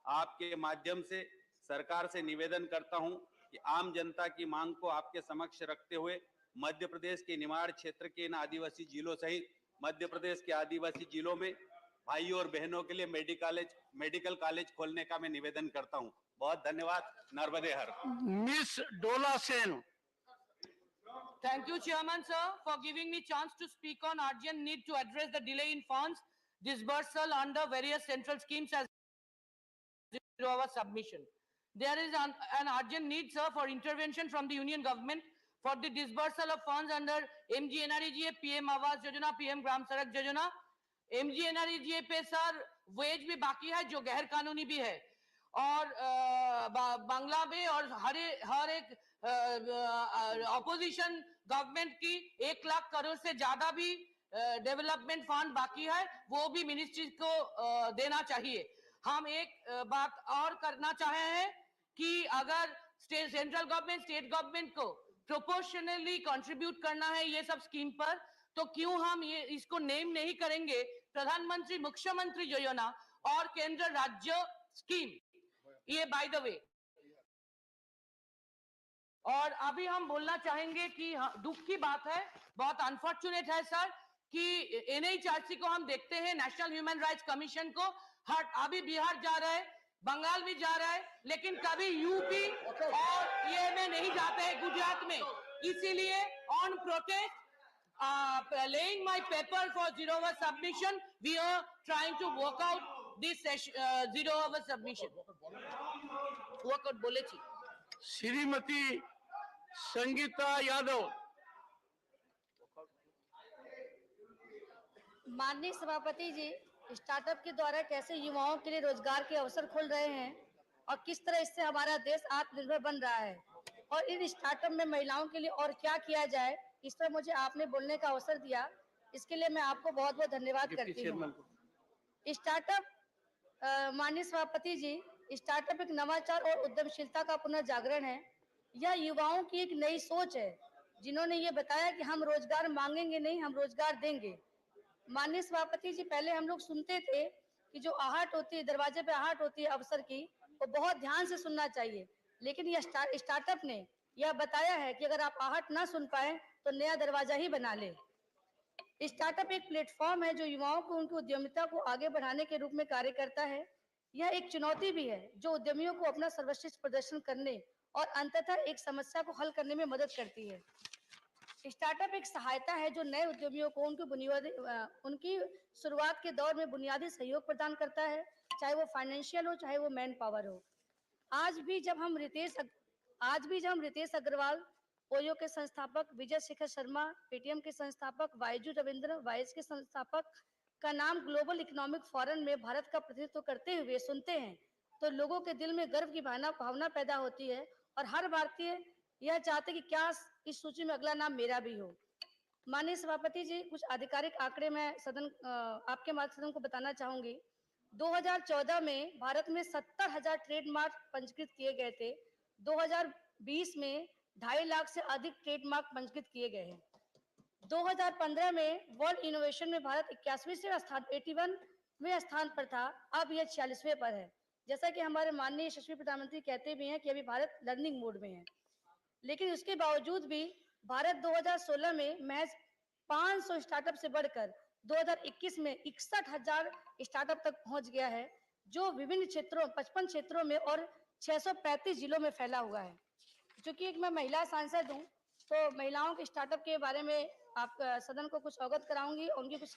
आपके माध्यम से सरकार से निवेदन करता हूं कि आम जनता की मांग को आपके समक्ष रखते हुए मध्य प्रदेश के निमाड़ क्षेत्र के इन आदिवासी जिलों सहित मध्य प्रदेश के आदिवासी जिलों में भाइयों और बहनों के लिए मेडिकल कॉलेज खोलने का मैं निवेदन करता हूं। बहुत धन्यवाद। नर्मदे हर। Miss Dola Sen. Thank you, Chairman, sir, for giving me chance to speak on urgent need to address the delay in funds disbursal under various central schemes as zero-hour submission. There is an urgent need, sir, for intervention from the Union government for the disbursal of funds under MGNREGA, PM Awas Yojana, PM Gram Sadak Yojana. MGNREGA पे sir veg भी बाकी है जो गैर कानूनी भी है, और बांग्ला में और हर एक ऑपोजिशन गवर्नमेंट की 1 लाख करोड़ से ज्यादा भी डेवलपमेंट फंड बाकी है, वो भी मिनिस्ट्री को देना चाहिए। हम एक बात और करना चाहे हैं कि अगर सेंट्रल गवर्नमेंट स्टेट गवर्नमेंट को प्रोपोर्शनली कंट्रीब्यूट करना है ये सब स्कीम पर, तो क्यों हम ये इसको नेम नहीं करेंगे प्रधानमंत्री मुख्यमंत्री योजना और केंद्र राज्य स्कीम, ये बाय द वे। और अभी हम बोलना चाहेंगे कि दुख की बात है, बहुत अनफॉर्चुनेट है सर कि एनएचआरसी को हम देखते हैं, नेशनल ह्यूमन राइट्स कमीशन को अभी बिहार जा रहा है, बंगाल भी जा रहा है, लेकिन कभी यूपी और ये में नहीं जाते हैं, गुजरात में। इसीलिए on protest laying my paper for zero-hour submission, we are trying to work out this zero-hour submission. Work out बोले छी। श्रीमती संगीता यादव। माननीय सभापति जी, स्टार्टअप के द्वारा कैसे युवाओं के लिए रोजगार के अवसर खुल रहे हैं और किस तरह इससे हमारा देश आत्मनिर्भर बन रहा है, और इन स्टार्टअप में महिलाओं के लिए और क्या किया जाए, इस पर मुझे आपने बोलने का अवसर दिया, इसके लिए मैं आपको बहुत बहुत धन्यवाद करती हूँ। स्टार्टअप माननीय सभापति जी, स्टार्टअप एक नवाचार और उद्यमशीलता का पुनर्जागरण है। यह युवाओं की एक नई सोच है जिन्होंने ये बताया कि हम रोजगार मांगेंगे नहीं, हम रोजगार देंगे। माननीय सभापति जी, पहले हम लोग सुनते थे कि जो आहट होती है, दरवाजे पे आहट होती है अवसर की, वो बहुत ध्यान से सुनना चाहिए, लेकिन यह स्टार्टअप ने यह बताया है कि अगर आप आहट ना सुन पाए तो नया दरवाजा ही बना ले। स्टार्टअप एक प्लेटफॉर्म है जो युवाओं को उनकी उद्यमिता को आगे बढ़ाने के रूप में कार्य करता है। यह एक चुनौती भी है जो उद्यमियों को अपना सर्वश्रेष्ठ प्रदर्शन करने और अंततः एक समस्या को हल करने में मदद करती है। स्टार्टअप एक सहायता है जो नए उद्यमियों को उनकी शुरुआत के दौर में बुनियादी सहयोग प्रदान करता है, चाहे वो फाइनेंशियल हो, चाहे वो मैन पावर हो। आज भी जब हम रितेश अग्रवाल, ओयो के संस्थापक, विजय शेखर शर्मा, पेटीएम के संस्थापक, वाईजू रविंद्र, वाइज के संस्थापक का नाम ग्लोबल इकोनॉमिक फोरम में भारत का प्रतिनिधित्व करते हुए सुनते हैं तो लोगों के दिल में गर्व की भावना पैदा होती है, और हर भारतीय यह चाहते कि क्या इस सूची में अगला नाम मेरा भी हो। माननीय सभापति जी, कुछ आधिकारिक आंकड़े मैं आपके माध्यम को बताना चाहूंगी। 2014 में भारत में 70,000 ट्रेडमार्क पंजीकृत किए गए थे। 2020 में 2.5 लाख से अधिक ट्रेडमार्क पंजीकृत किए गए हैं। 2015 में वर्ल्ड इनोवेशन में भारत 81वें स्थान पर था, अब यह 46वें पर है। जैसा कि हमारे माननीय यशस्वी प्रधानमंत्री कहते भी हैं कि अभी भारत लर्निंग मोड में है, लेकिन उसके बावजूद भी भारत 2016 में महज 500 स्टार्टअप से बढ़कर 2021 में 61,000 स्टार्टअप तक पहुंच गया है, जो विभिन्न क्षेत्रों 55 क्षेत्रों में और 635 जिलों में फैला हुआ है। चूंकि एक मैं महिला सांसद हूँ, तो महिलाओं के स्टार्टअप के बारे में आप सदन को कुछ अवगत कराऊंगी, उनकी कुछ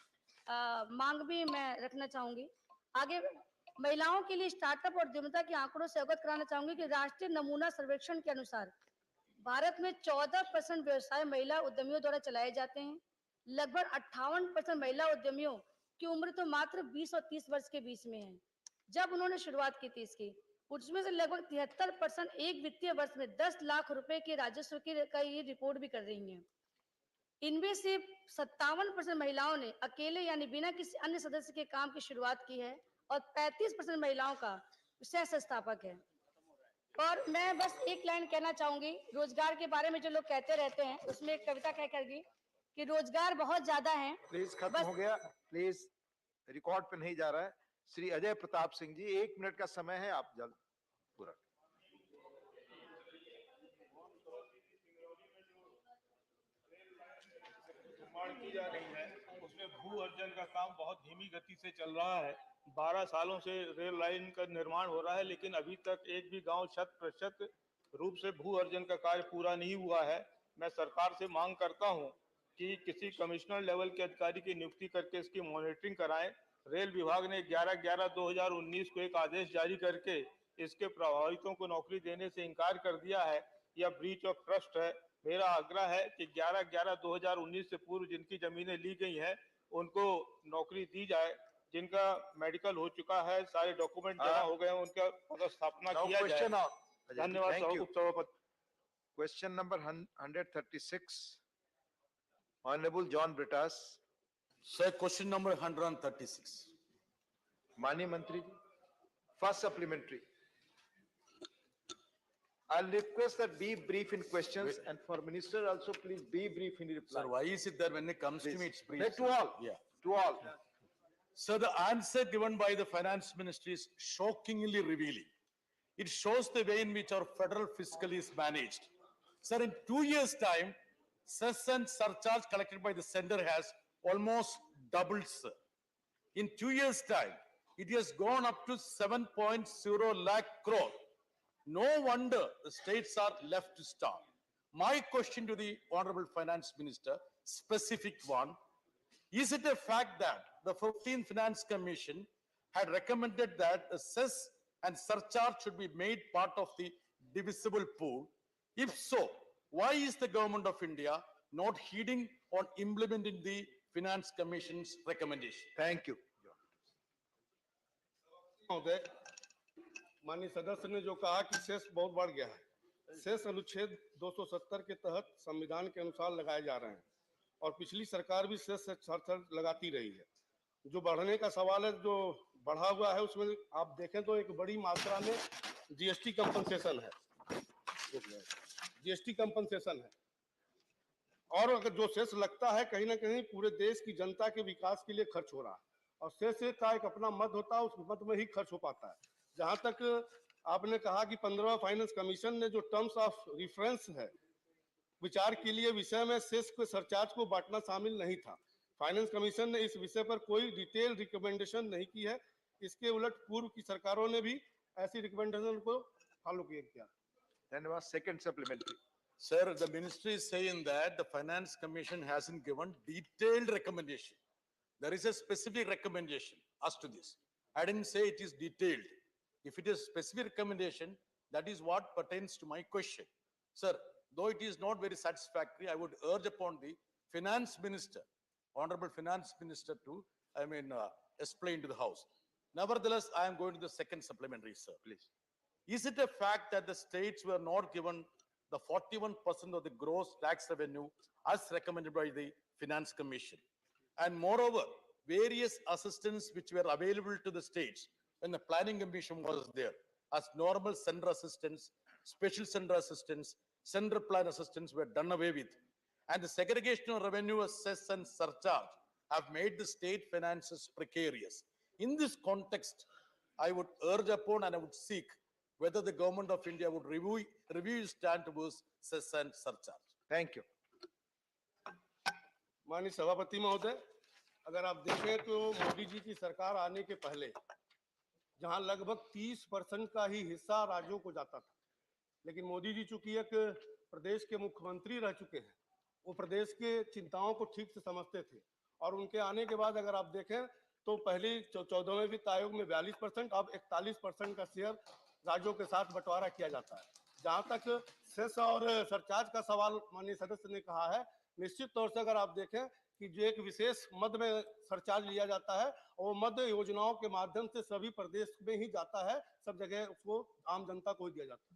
मांग भी मैं रखना चाहूंगी। आगे महिलाओं के लिए स्टार्टअप और उद्यमिता के आंकड़ों से अवगत कराना चाहूंगी कि राष्ट्रीय नमूना सर्वेक्षण के अनुसार भारत में 14% व्यवसाय महिला उद्यमियों द्वारा चलाए जाते हैं। लगभग 58% महिला उद्यमियों की उम्र तो मात्र 20 और 30 वर्ष के बीच में है। जब उन्होंने शुरुआत की थी इसकी, उसमें से लगभग 73% एक वित्तीय वर्ष में 10 लाख रुपए के राजस्व का ये रिपोर्ट भी कर रही हैं। इनमें से 57% महिलाओं ने अकेले यानी बिना किसी अन्य सदस्य के काम की शुरुआत की है, और 35% महिलाओं का सह संस्थापक है। और मैं बस एक लाइन कहना चाहूंगी, रोजगार के बारे में जो लोग कहते रहते हैं, उसमें एक कविता कह करगी कि रोजगार बहुत ज्यादा है। प्लीज खत्म हो गया, प्लीज, रिकॉर्ड पे नहीं जा रहा है। श्री अजय प्रताप सिंह जी, 1 मिनट का समय है, आप जल्द पूरा। निर्माण की जा रही है उसमें भू अर्जन का काम बहुत धीमी गति से चल रहा है। 12 सालों से रेल लाइन का निर्माण हो रहा है, लेकिन अभी तक एक भी गांव 100% रूप से भू अर्जन का कार्य पूरा नहीं हुआ है। मैं सरकार से मांग करता हूं कि किसी कमिश्नर लेवल के अधिकारी की नियुक्ति करके इसकी मॉनिटरिंग कराएं। रेल विभाग ने 11/11/2019 को एक आदेश जारी करके इसके प्रभावितों को नौकरी देने से इनकार कर दिया है। यह ब्रीच ऑफ ट्रस्ट है। मेरा आग्रह है कि 11/11/2019 से पूर्व जिनकी जमीनें ली गई हैं उनको नौकरी दी जाए। जिनका मेडिकल हो चुका है, सारे डॉक्यूमेंट जमा हो गए हैं, उनका पदस्थापना किया जाए। धन्यवाद उपसभापति। Question number 136, honourable John Brittas. Sir, question number 136। माननीय मंत्री जी, first supplementary. I'll request that be brief in questions, and for minister also please be brief in reply. Sir, why is it that when it comes to me it's brief? To all. Yeah. To all. So the answer given by the finance ministry is shockingly revealing. It shows the way in which our federal fiscal is managed. Sir, in 2 years' time, cess and surcharge collected by the center has almost doubled, sir. In 2 years' time, it has gone up to 7.0 lakh crore. No wonder the states are left to starve. My question to the Honorable Finance Minister, specific one, is it a fact that the 15th Finance Commission had recommended that the cess and surcharge should be made part of the divisible pool? If so, why is the government of India not heeding on implementing the Finance Commission's recommendation? Thank you. माननीय सदस्य ने जो कहा कि cess बहुत बढ़ गया है, सेस अनुच्छेद 270 के तहत संविधान के अनुसार लगाए जा रहे हैं और पिछली सरकार भी सेस लगाती रही है। जो बढ़ने का सवाल है, जो बढ़ा हुआ है, उसमें आप देखें तो एक बड़ी मात्रा में जीएसटी कंपनसेशन है, जीएसटी कंपनसेशन है। और अगर जो सेस लगता है कहीं ना कहीं पूरे देश की जनता के विकास के लिए खर्च हो रहा है और सेस का एक अपना मद होता है, उस मद में ही खर्च हो पाता है। जहां तक आपने कहा कि 15वां फाइनेंस कमीशन ने जो टर्म्स ऑफ रेफरेंस है विचार के लिए विषय में सेस के सरचार्ज को बांटना शामिल नहीं था। फाइनेंस कमीशन ने इस विषय पर कोई डिटेल रिकमेंडेशन नहीं की है। इसके उलट पूर्व की सरकारों ने भी ऐसी रिकमेंडेशन को फॉलो किया। धन्यवाद। Second supplementary. Sir, the ministry is saying that the Finance Commission hasn't given detailed recommendation. There is a specific recommendation as to this. I didn't say it is detailed. If it is specific recommendation, that is what pertains to my question. Sir, though it is not very satisfactory, I would urge upon the Finance Minister, Honorable Finance Minister to, explain to the House. Nevertheless, I am going to the second supplementary, sir. Please. Is it a fact that the states were not given the 41% of the gross tax revenue as recommended by the Finance Commission? And moreover, various assistance which were available to the states when the Planning Commission was there, as normal center assistance, special center assistance, center plan assistance were done away with. And the segregation of revenue, cess and surcharge have made the state finances precarious. In this context, I would urge upon and I would seek whether the government of India would review its stand towards cess and surcharge. Thank you. माननीय सभापति महोदय, अगर आप देखें तो मोदी जी की सरकार आने के पहले जहां लगभग 30% का ही हिस्सा राज्यों को जाता था, लेकिन मोदी जी चूंकि एक प्रदेश के मुख्यमंत्री रह चुके हैं, वो प्रदेश के चिंताओं को ठीक से समझते थे और उनके आने के बाद अगर आप देखें तो पहले 14वें वित्त आयोग में 42%, अब 41% का शेयर राज्यों के साथ बंटवारा किया जाता है। जहां तक सेस और सरचार्ज का सवाल माननीय सदस्य ने कहा है, निश्चित तौर से अगर आप देखें कि जो एक विशेष मद में सरचार्ज लिया जाता है और वो मद योजनाओं के माध्यम से सभी प्रदेश में ही जाता है, सब जगह उसको आम जनता को ही दिया जाता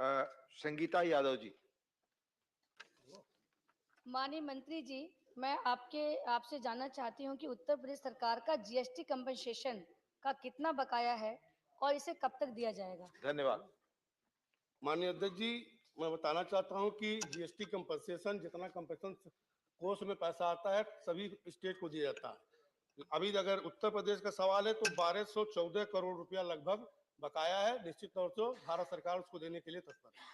है। संगीता यादव जी। माननीय मंत्री जी, मैं आपसे जानना चाहती हूं कि उत्तर प्रदेश सरकार का जीएसटी कंपनसेशन का कितना बकाया है और इसे कब तक दिया जाएगा? धन्यवाद। माननीय अध्यक्ष जी, मैं बताना चाहता हूं कि जीएसटी कंपनसेशन जितना कंपनसेशन कोष में पैसा आता है सभी स्टेट को दिया जाता है। अभी अगर उत्तर प्रदेश का सवाल है तो 1214 करोड़ रुपया लगभग बकाया है। निश्चित तौर से भारत सरकार उसको देने के लिए तत्पर है।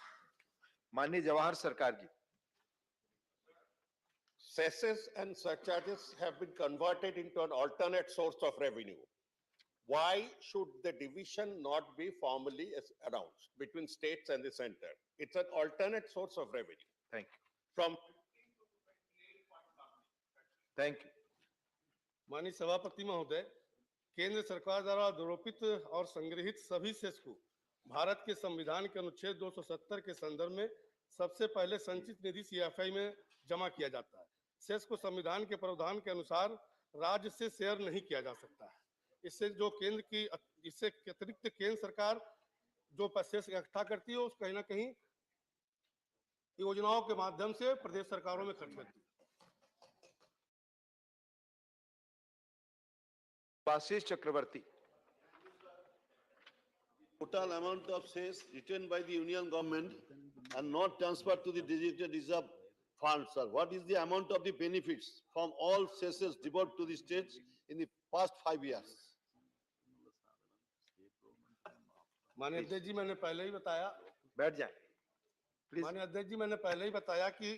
माननीय जवाहर सरकार जी। Cesses and surcharges have been converted into an alternate source of revenue. Why should the division not be formally announced between states and the center? It's an alternate source of revenue. Thank you. From Thank you. माननीय सभापति महोदय, केंद्र सरकार द्वारा आरोपित और संग्रहित सभी सेस को भारत के संविधान के अनुच्छेद 270 के संदर्भ में सबसे पहले संचित निधि सीएफआई में जमा किया जाता है। सेस को संविधान के प्रावधान के अनुसार राज्य से शेयर नहीं किया जा सकता है। इससे अतिरिक्त केंद्र सरकार जो सेस इकट्ठा करती है उस कहीं ना कहीं योजनाओं के माध्यम से प्रदेश सरकारों में खर्च करती है। आशीष चक्रवर्ती। Total amount of cess retained by the union government and not transferred to the digital reserve fund, sir. What is the amount of the benefits from all cesses devolved to the states in the past 5 years? माननीय अध्यक्ष जी, मैंने पहले ही बताया। बैठ जाएं please. माननीय अध्यक्ष जी, मैंने पहले ही बताया कि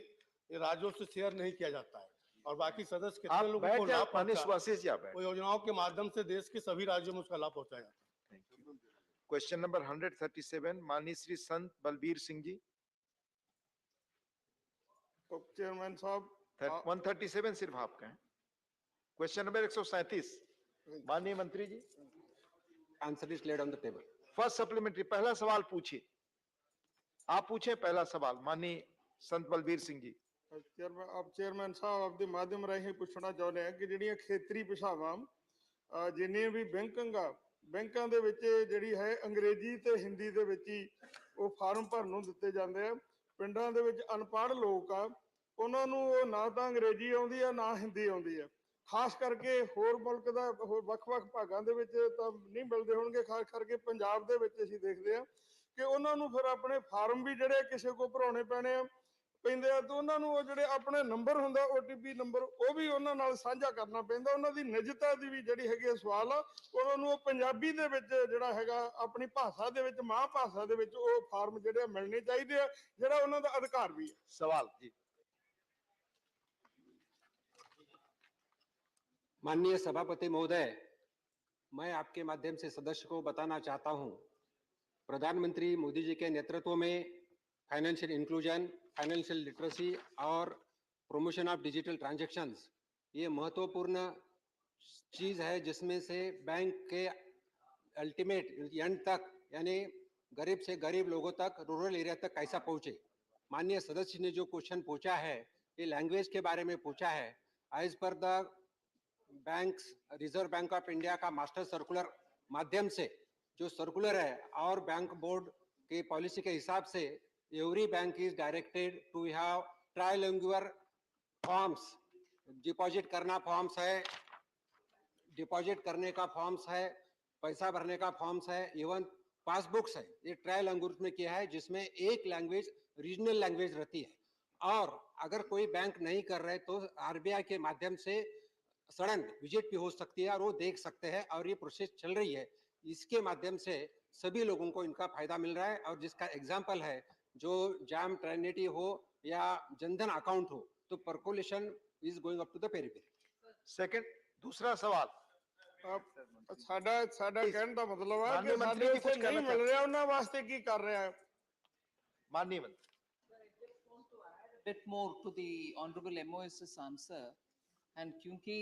राज्यों से शेयर नहीं किया जाता है और बाकी सदस्य आप कितने लोगों बैठ को जाएं। लाभ माननीय पहुंचा सुभाषिष जी आप बैठ। वो योजनाओं के माध्यम से देश के सभी राज्यों में उसका लाभ पहुंचाया जाता है। क्वेश्चन नंबर 137 माननीय श्री संत बलबीर सिंह जी। Chairman साहब, 137 सिर्फ आपका है। क्वेश्चन नंबर 137 माननीय मंत्री जी। Answer is laid on the table. First supplementary, पहला सवाल पूछिए। आप पूछे पहला सवाल माननीय संत बलबीर सिंह जी। चेयरमैन साहब आपके माध्यम राਹੀਂ ਪੁੱਛਣਾ ਚਾਹੁੰਦੇ ਹਾਂ ਕਿ ਜਿਹੜੀਆਂ ਖੇਤਰੀ ਭਾਸ਼ਾਵਾਂ ਜਿੰਨੇ ਵੀ ਬੈਂਕਾਂ ਦੇ ਵਿੱਚ ਜਿਹੜੀ ਹੈ ਅੰਗਰੇਜ਼ੀ ਤੇ ਹਿੰਦੀ ਦੇ ਵਿੱਚ ਹੀ ਉਹ ਫਾਰਮ ਭਰਨ ਨੂੰ ਦਿੱਤੇ ਜਾਂਦੇ ਆ। ਪਿੰਡਾਂ ਦੇ ਵਿੱਚ ਅਨਪੜ੍ਹ ਲੋਕ ਆ, ਉਹਨਾਂ ਨੂੰ ਉਹ ਨਾ ਤਾਂ ਅੰਗਰੇਜ਼ੀ ਆਉਂਦੀ ਆ ਨਾ ਹਿੰਦੀ ਆਉਂਦੀ ਆ। ਖਾਸ ਕਰਕੇ ਹੋਰ ਮੁਲਕ ਦਾ ਹੋਰ ਵੱਖ-ਵੱਖ ਭਾਗਾਂ ਦੇ ਵਿੱਚ ਤਾਂ ਨਹੀਂ ਮਿਲਦੇ ਹੋਣਗੇ, ਖਾਸ ਕਰਕੇ ਪੰਜਾਬ ਦੇ ਵਿੱਚ ਅਸੀਂ ਦੇਖਦੇ ਆ ਕਿ ਉਹਨਾਂ ਨੂੰ ਫਿਰ ਆਪਣੇ ਫਾਰਮ ਵੀ ਜਿਹੜੇ ਕਿਸੇ ਕੋ ਭਰਾਉਣੇ ਪੈਂਦੇ ਆ ਤੇ ਉਹਨਾਂ ਨੂੰ ਉਹ ਜਿਹੜੇ ਆਪਣੇ ਨੰਬਰ ਹੁੰਦਾ OTP ਨੰਬਰ ਉਹ ਵੀ ਉਹਨਾਂ ਨਾਲ ਸਾਂਝਾ ਕਰਨਾ ਪੈਂਦਾ। ਉਹਨਾਂ ਦੀ ਨਿਜਤਾ ਦੀ ਵੀ ਜਿਹੜੀ ਹੈਗੀ ਸਵਾਲ ਆ, ਉਹਨਾਂ ਨੂੰ ਉਹ ਪੰਜਾਬੀ ਦੇ ਵਿੱਚ ਜਿਹੜਾ ਹੈਗਾ ਆਪਣੀ ਭਾਸ਼ਾ ਦੇ ਵਿੱਚ ਮਾਂ ਭਾਸ਼ਾ ਦੇ ਵਿੱਚ ਉਹ ਫਾਰਮ ਜਿਹੜੇ ਮਿਲਣੇ ਚਾਹੀਦੇ ਆ, ਜਿਹੜਾ ਉਹਨਾਂ ਦਾ ਅਧਿਕਾਰ ਵੀ ਹੈ। सवाल जी। माननीय सभापति महोदय, मैं आपके माध्यम से सदस्य को बताना चाहता हूं, प्रधानमंत्री मोदी जी के नेतृत्व में फाइनेंशियल इंक्लूजन, फाइनेंशियल लिटरेसी और प्रमोशन ऑफ डिजिटल ट्रांजैक्शंस ये महत्वपूर्ण चीज है, जिसमें से बैंक के अल्टीमेट एंड तक यानी गरीब से गरीब लोगों तक, रूरल एरिया तक कैसा पहुंचे। माननीय सदस्य ने जो क्वेश्चन पूछा है ये लैंग्वेज के बारे में पूछा है। As per the banks Reserve Bank of India का मास्टर सर्कुलर माध्यम से जो सर्कुलर है और बैंक बोर्ड के पॉलिसी के हिसाब से every bank is directed to have trilingual forms. Deposit करना फॉर्म्स है, डिपॉजिट करने का फॉर्म्स है, पैसा भरने का फॉर्म्स है, इवन पासबुक्स है। ये ट्राइलिंगुअल में किया है जिसमें एक लैंग्वेज रीजनल लैंग्वेज रहती है। और अगर कोई बैंक नहीं कर रहे तो आरबीआई के माध्यम से सडन विजिट भी हो सकती है और वो देख सकते हैं और ये प्रोसेस चल रही है। इसके माध्यम से सभी लोगों को इनका फायदा मिल रहा है और जिसका एग्जाम्पल है जो जैम ट्रिनिटी हो या जनधन अकाउंट हो तो percolation is going up to the periphery. Second दूसरा सवाल। ਸਾਡਾ ਕਹਿਣ ਦਾ ਮਤਲਬ ਹੈ ਕਿ ਸਾਡੇ ਕੁਝ ਨਹੀਂ ਮਿਲ ਰਿਹਾ, ਉਹਨਾਂ ਵਾਸਤੇ ਕੀ ਕਰ ਰਿਹਾ ਹੈ। माननीय मंत्री। Bit more to the honorable MOS's answer, and क्योंकि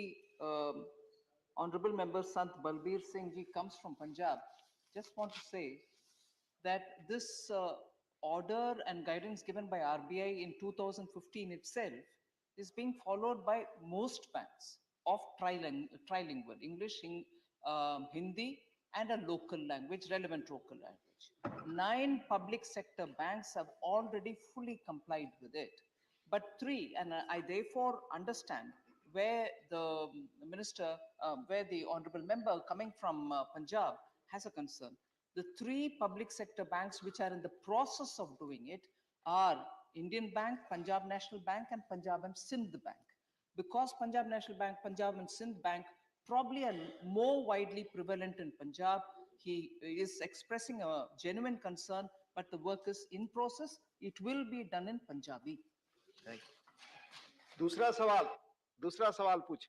honorable member Sant Balbir Singh ji comes from Punjab, just want to say that this order and guidance given by RBI in 2015 itself is being followed by most banks of trilingual English, Hindi and a local language, relevant local language. 9 public sector banks have already fully complied with it, but 3, and I therefore understand where the minister, where the honorable member coming from Punjab has a concern. The 3 public sector banks which are in the process of doing it are Indian Bank, Punjab National Bank and Punjab and Sindh Bank. Because Punjab National Bank, Punjab and Sindh Bank probably more widely prevalent in Punjab. He is expressing a genuine concern, but the work is in process. It will be done in Punjabi. Thank you. दूसरा सवाल पूछ।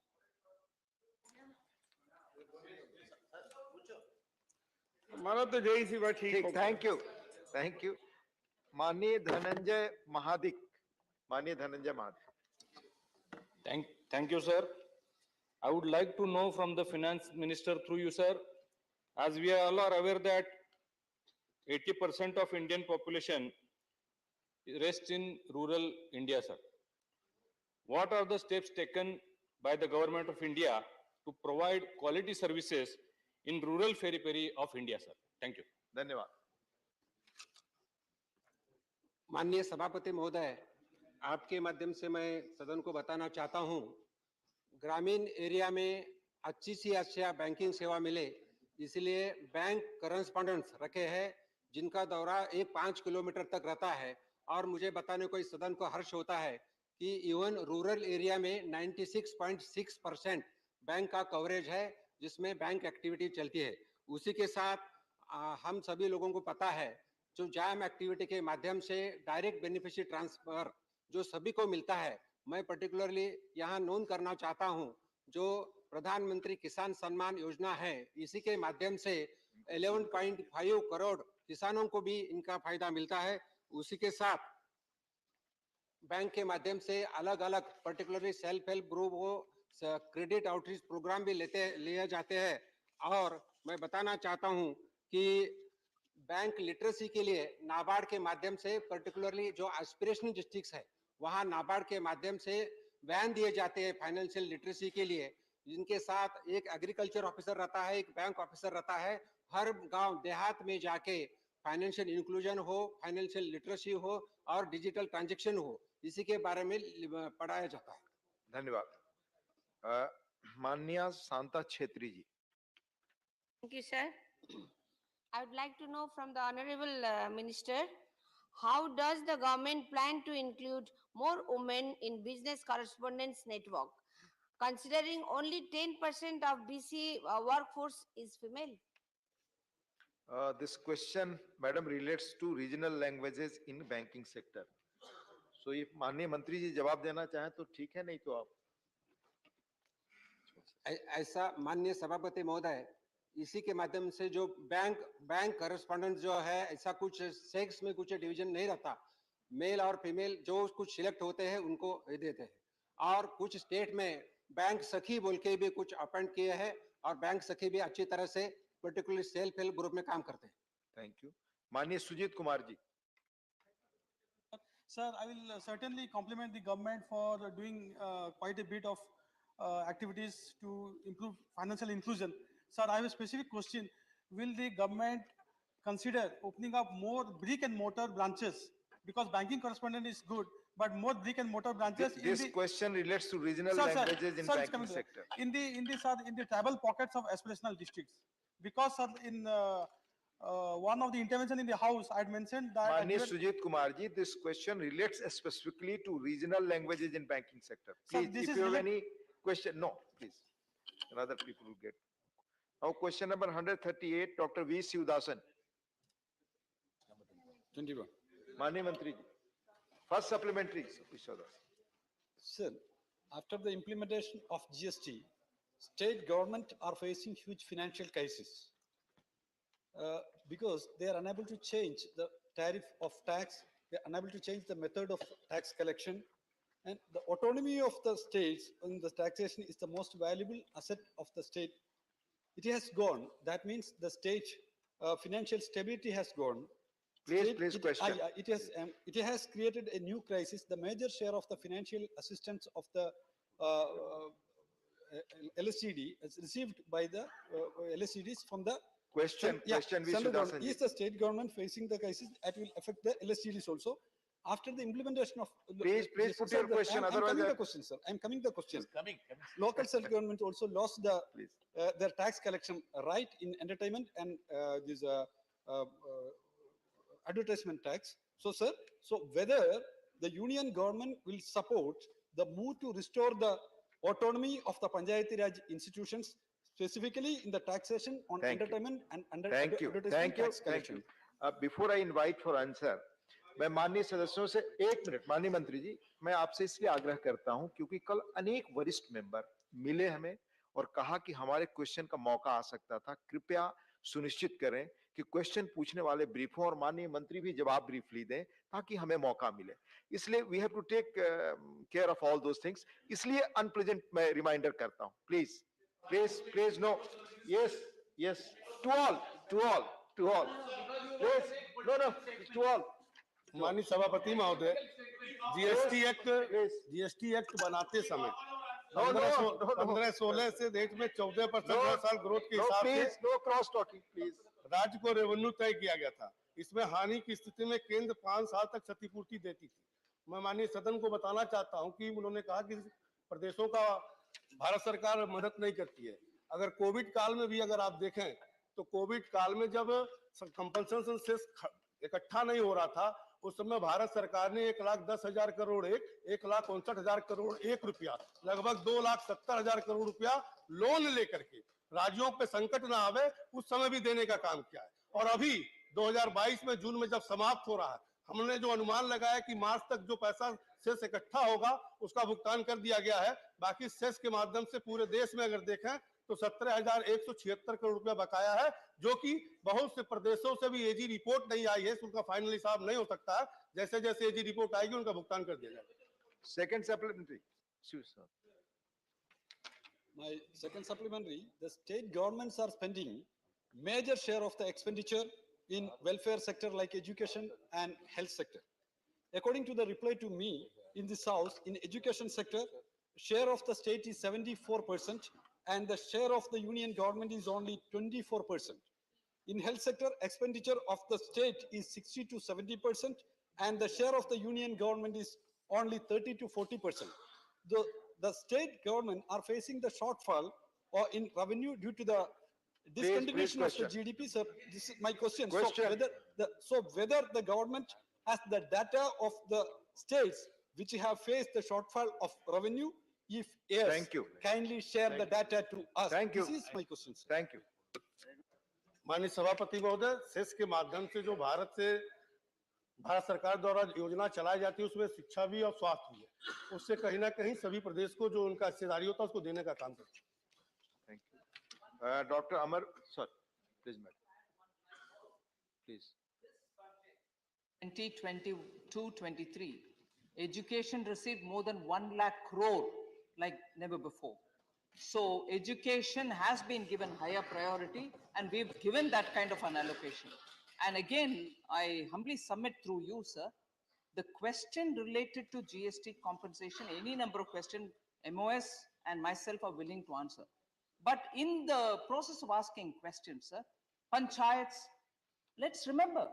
हमारा तो यही सी बात ठीक। Thank you. माननीय Dhananjay Mahadik. Thank you, sir. I would like to know from the finance minister through you, sir, as we all are aware that 80% of Indian population rests in rural India, sir. What are the steps taken by the government of India to provide quality services in rural periphery of India, sir? Thank you. धन्यवाद। माननीय सभापति महोदय, आपके माध्यम से मैं सदन को बताना चाहता हूं, ग्रामीण एरिया में अच्छी सी अच्छा बैंकिंग सेवा मिले, इसलिए बैंक करस्पॉन्डेंट्स रखे हैं जिनका दौरा 5 किलोमीटर तक रहता है। और मुझे बताने को इस सदन को हर्ष होता है कि इवन रूरल एरिया में 96.6% बैंक का कवरेज है जिसमें बैंक एक्टिविटी चलती है। उसी के साथ हम सभी लोगों को पता है जो जैम एक्टिविटी के माध्यम से डायरेक्ट बेनिफिशियरी ट्रांसफर जो सभी को मिलता है, मैं पर्टिकुलरली यहाँ नोट करना चाहता हूँ जो प्रधानमंत्री किसान सम्मान योजना है, इसी के माध्यम से 11.5 करोड़ किसानों को भी इनका फायदा मिलता है। उसी के साथ बैंक के माध्यम से अलग अलग पर्टिकुलरली सेल्फ हेल्प ग्रुप को क्रेडिट आउटरीच प्रोग्राम भी लिए जाते हैं। और मैं बताना चाहता हूं कि बैंक लिटरेसी के लिए नाबार्ड के माध्यम से पर्टिकुलरली जो एस्पिरेशनल डिस्ट्रिक्ट्स है वहां नाबार्ड के माध्यम से वैन दिए जाते हैं फाइनेंशियल लिटरेसी के लिए, जिनके साथ एक एग्रीकल्चर ऑफिसर रहता है, एक बैंक ऑफिसर रहता है। हर गांव देहात में जाके फाइनेंशियल इंक्लूजन हो, फाइनेंशियल लिटरेसी हो और डिजिटल ट्रांजैक्शन हो, इसी के बारे में पढ़ाया जाता है। धन्यवाद। माननीय शांता छेत्री जी। Thank you, sir. I would like to know from the Honorable Minister, how does the government plan to include more women in business correspondence network, considering only 10% of BC workforce is female? This question, madam, relates to regional languages in banking sector. So if माननीय मंत्री जी जवाब देना चाहें तो ठीक है, नहीं तो आप। ऐसा माननीय सभापति महोदय, इसी के माध्यम से जो बैंक करस्पॉन्डेंट जो है, ऐसा कुछ सेक्स में कुछ डिवीजन नहीं रहता, मेल और फीमेल जो कुछ सिलेक्ट होते हैं उनको देते हैं। और कुछ स्टेट में बैंक सखी बोल के भी कुछ अपॉइंट किए हैं और बैंक सखी भी अच्छी तरह से पर्टिकुलरली सेल्फ हेल्प ग्रुप में काम करते हैं। Thank you. माननीय Sujit Kumar ji. Sir, I will certainly compliment the government for doing quite a bit of activities to improve financial inclusion. Sir, I have a specific question. Will the government consider opening up more brick and mortar branches? Because banking correspondent is good, but more brick and mortar branches. This question relates to regional languages in banking sector. In the tribal pockets of aspirational districts. Because sir, in one of the intervention in the house, I had mentioned that. Mani Sujit Kumar ji, this question relates specifically to regional languages in banking sector. Please, sir, if you have any question, no, please. Other people will get. Now, question number 138, Dr. V. Sivdasan. 21. Mani Mantri ji. First supplementary. Sir, after the implementation of GST, state government are facing huge financial crisis. Because they are unable to change the tariff of tax, they are unable to change the method of tax collection, and the autonomy of the states in the taxation is the most valuable asset of the state. It has gone. That means the state financial stability has gone. Please, question. It has created a new crisis. The major share of the financial assistance of the LSCD is received by the LSCDs from the Question is the state government facing the crisis that will affect the LSTDs also after the implementation of. Please put your question. I'm coming to the question, sir. I'm coming to the question. Local self-government also lost the their tax collection right in entertainment and this advertisement tax. So, sir, so whether the union government will support the move to restore the autonomy of the Panchayati Raj institutions, specifically in the taxation on Thank you. entertainment and Thank you. advertisement Thank you. tax Thank collection. you. Before I invite for answer, मैं माननीय सदस्यों से एक minute, माननीय मंत्री जी, मैं आपसे इसलिए आग्रह करता हूं क्योंकि कल अनेक वरिष्ठ मेंबर मिले हमें और कहा कि हमारे क्वेश्चन का मौका आ सकता था। कृपया सुनिश्चित करें कि क्वेश्चन पूछने वाले ब्रीफ हों और माननीय मंत्री भी जवाब ब्रीफली दें ताकि हमें मौका मिले। इसलिए we have to take care of all those things. इसलिए अनप्लेजेंट मैं रिमाइंडर करता हूं। Please please please no, yes yes, to all to all to all, please no no, to all. माननीय सभापति महोदय, जीएसटी एक्ट बनाते समय 15-16 से देश में 14% हर साल ग्रोथ के हिसाब से नो क्रॉस टॉकिंग प्लीज, राज्य को रेवेन्यू तय किया गया था। इसमें हानि की स्थिति में केंद्र 5 साल तक क्षतिपूर्ति देती थी। मैं माननीय सदन को बताना चाहता हूं कि उन्होंने कहा कि प्रदेशों का भारत सरकार मदद नहीं करती है। अगर कोविड काल में भी अगर आप देखें तो कोविड काल में जब कंपनसेशन सेस इकट्ठा नहीं हो रहा था, उस समय भारत सरकार ने 1,10,000 करोड़ 1,59,000 करोड़ ₹1, लगभग 2,70,000 करोड़ रुपया लोन लेकर के राज्यों पे संकट ना आवे उस समय भी देने का काम किया है। और अभी 2022 में जून में जब समाप्त हो रहा है, हमने जो अनुमान लगाया कि मार्च तक जो पैसा सेस इकट्ठा होगा उसका भुगतान कर दिया गया है। बाकी सेस के माध्यम से पूरे देश में अगर देखें तो 17,176 करोड़ रुपया बकाया है, जो कि बहुत से प्रदेशों से भी एजी रिपोर्ट नहीं आई है, उनका फाइनल हिसाब नहीं हो सकता है। जैसे जैसे एजी रिपोर्ट आएगी उनका भुगतान कर दिया जाएगा। Second supplementary, My second supplementary, the state governments are spending major share of the expenditure in welfare sector like education and health sector. According to the reply to me in this house, in education sector, share of the state is 74% and the share of the union government is only 24%. In health sector, expenditure of the state is 60 to 70% and the share of the union government is only 30 to 40%. The state government are facing the shortfall or in revenue due to the discontinuation of the GDP. Sir, this is my question. So whether the government has the data of the states which have faced the shortfall of revenue, if yes, thank you, kindly share the data to us. Thank you. This is my question, sir. Thank you. माननीय सभापति महोदय, cess के माध्यम से जो भारत सरकार द्वारा योजना चलाई जाती है उसमें शिक्षा भी और स्वास्थ्य भी है। उससे कहीं ना कहीं सभी प्रदेश को जो उनका हिस्सेदारी होता है उसको देने का काम करते हैं। Thank you. Dr. Amar, sir, please, please. 2022-23, education received more than 1 lakh crore like never before. So education has been given higher priority and we've given that kind of an allocation. And again, I humbly submit through you, sir, the question related to GST compensation, any number of questions, MOS and myself are willing to answer. But in the process of asking questions, sir, panchayats, let's remember,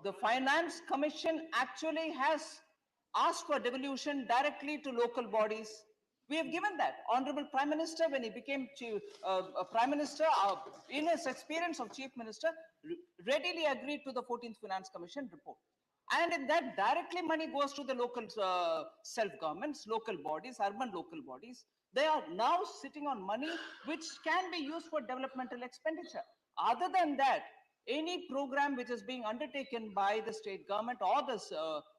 the Finance Commission actually has asked for devolution directly to local bodies. We have given that. Honorable Prime Minister, when he became Prime Minister, in his experience of Chief Minister, readily agreed to the 14th Finance Commission report. And in that, directly money goes to the local self-governments, local bodies, urban local bodies. They are now sitting on money which can be used for developmental expenditure. Other than that, any program which is being undertaken by the state government or the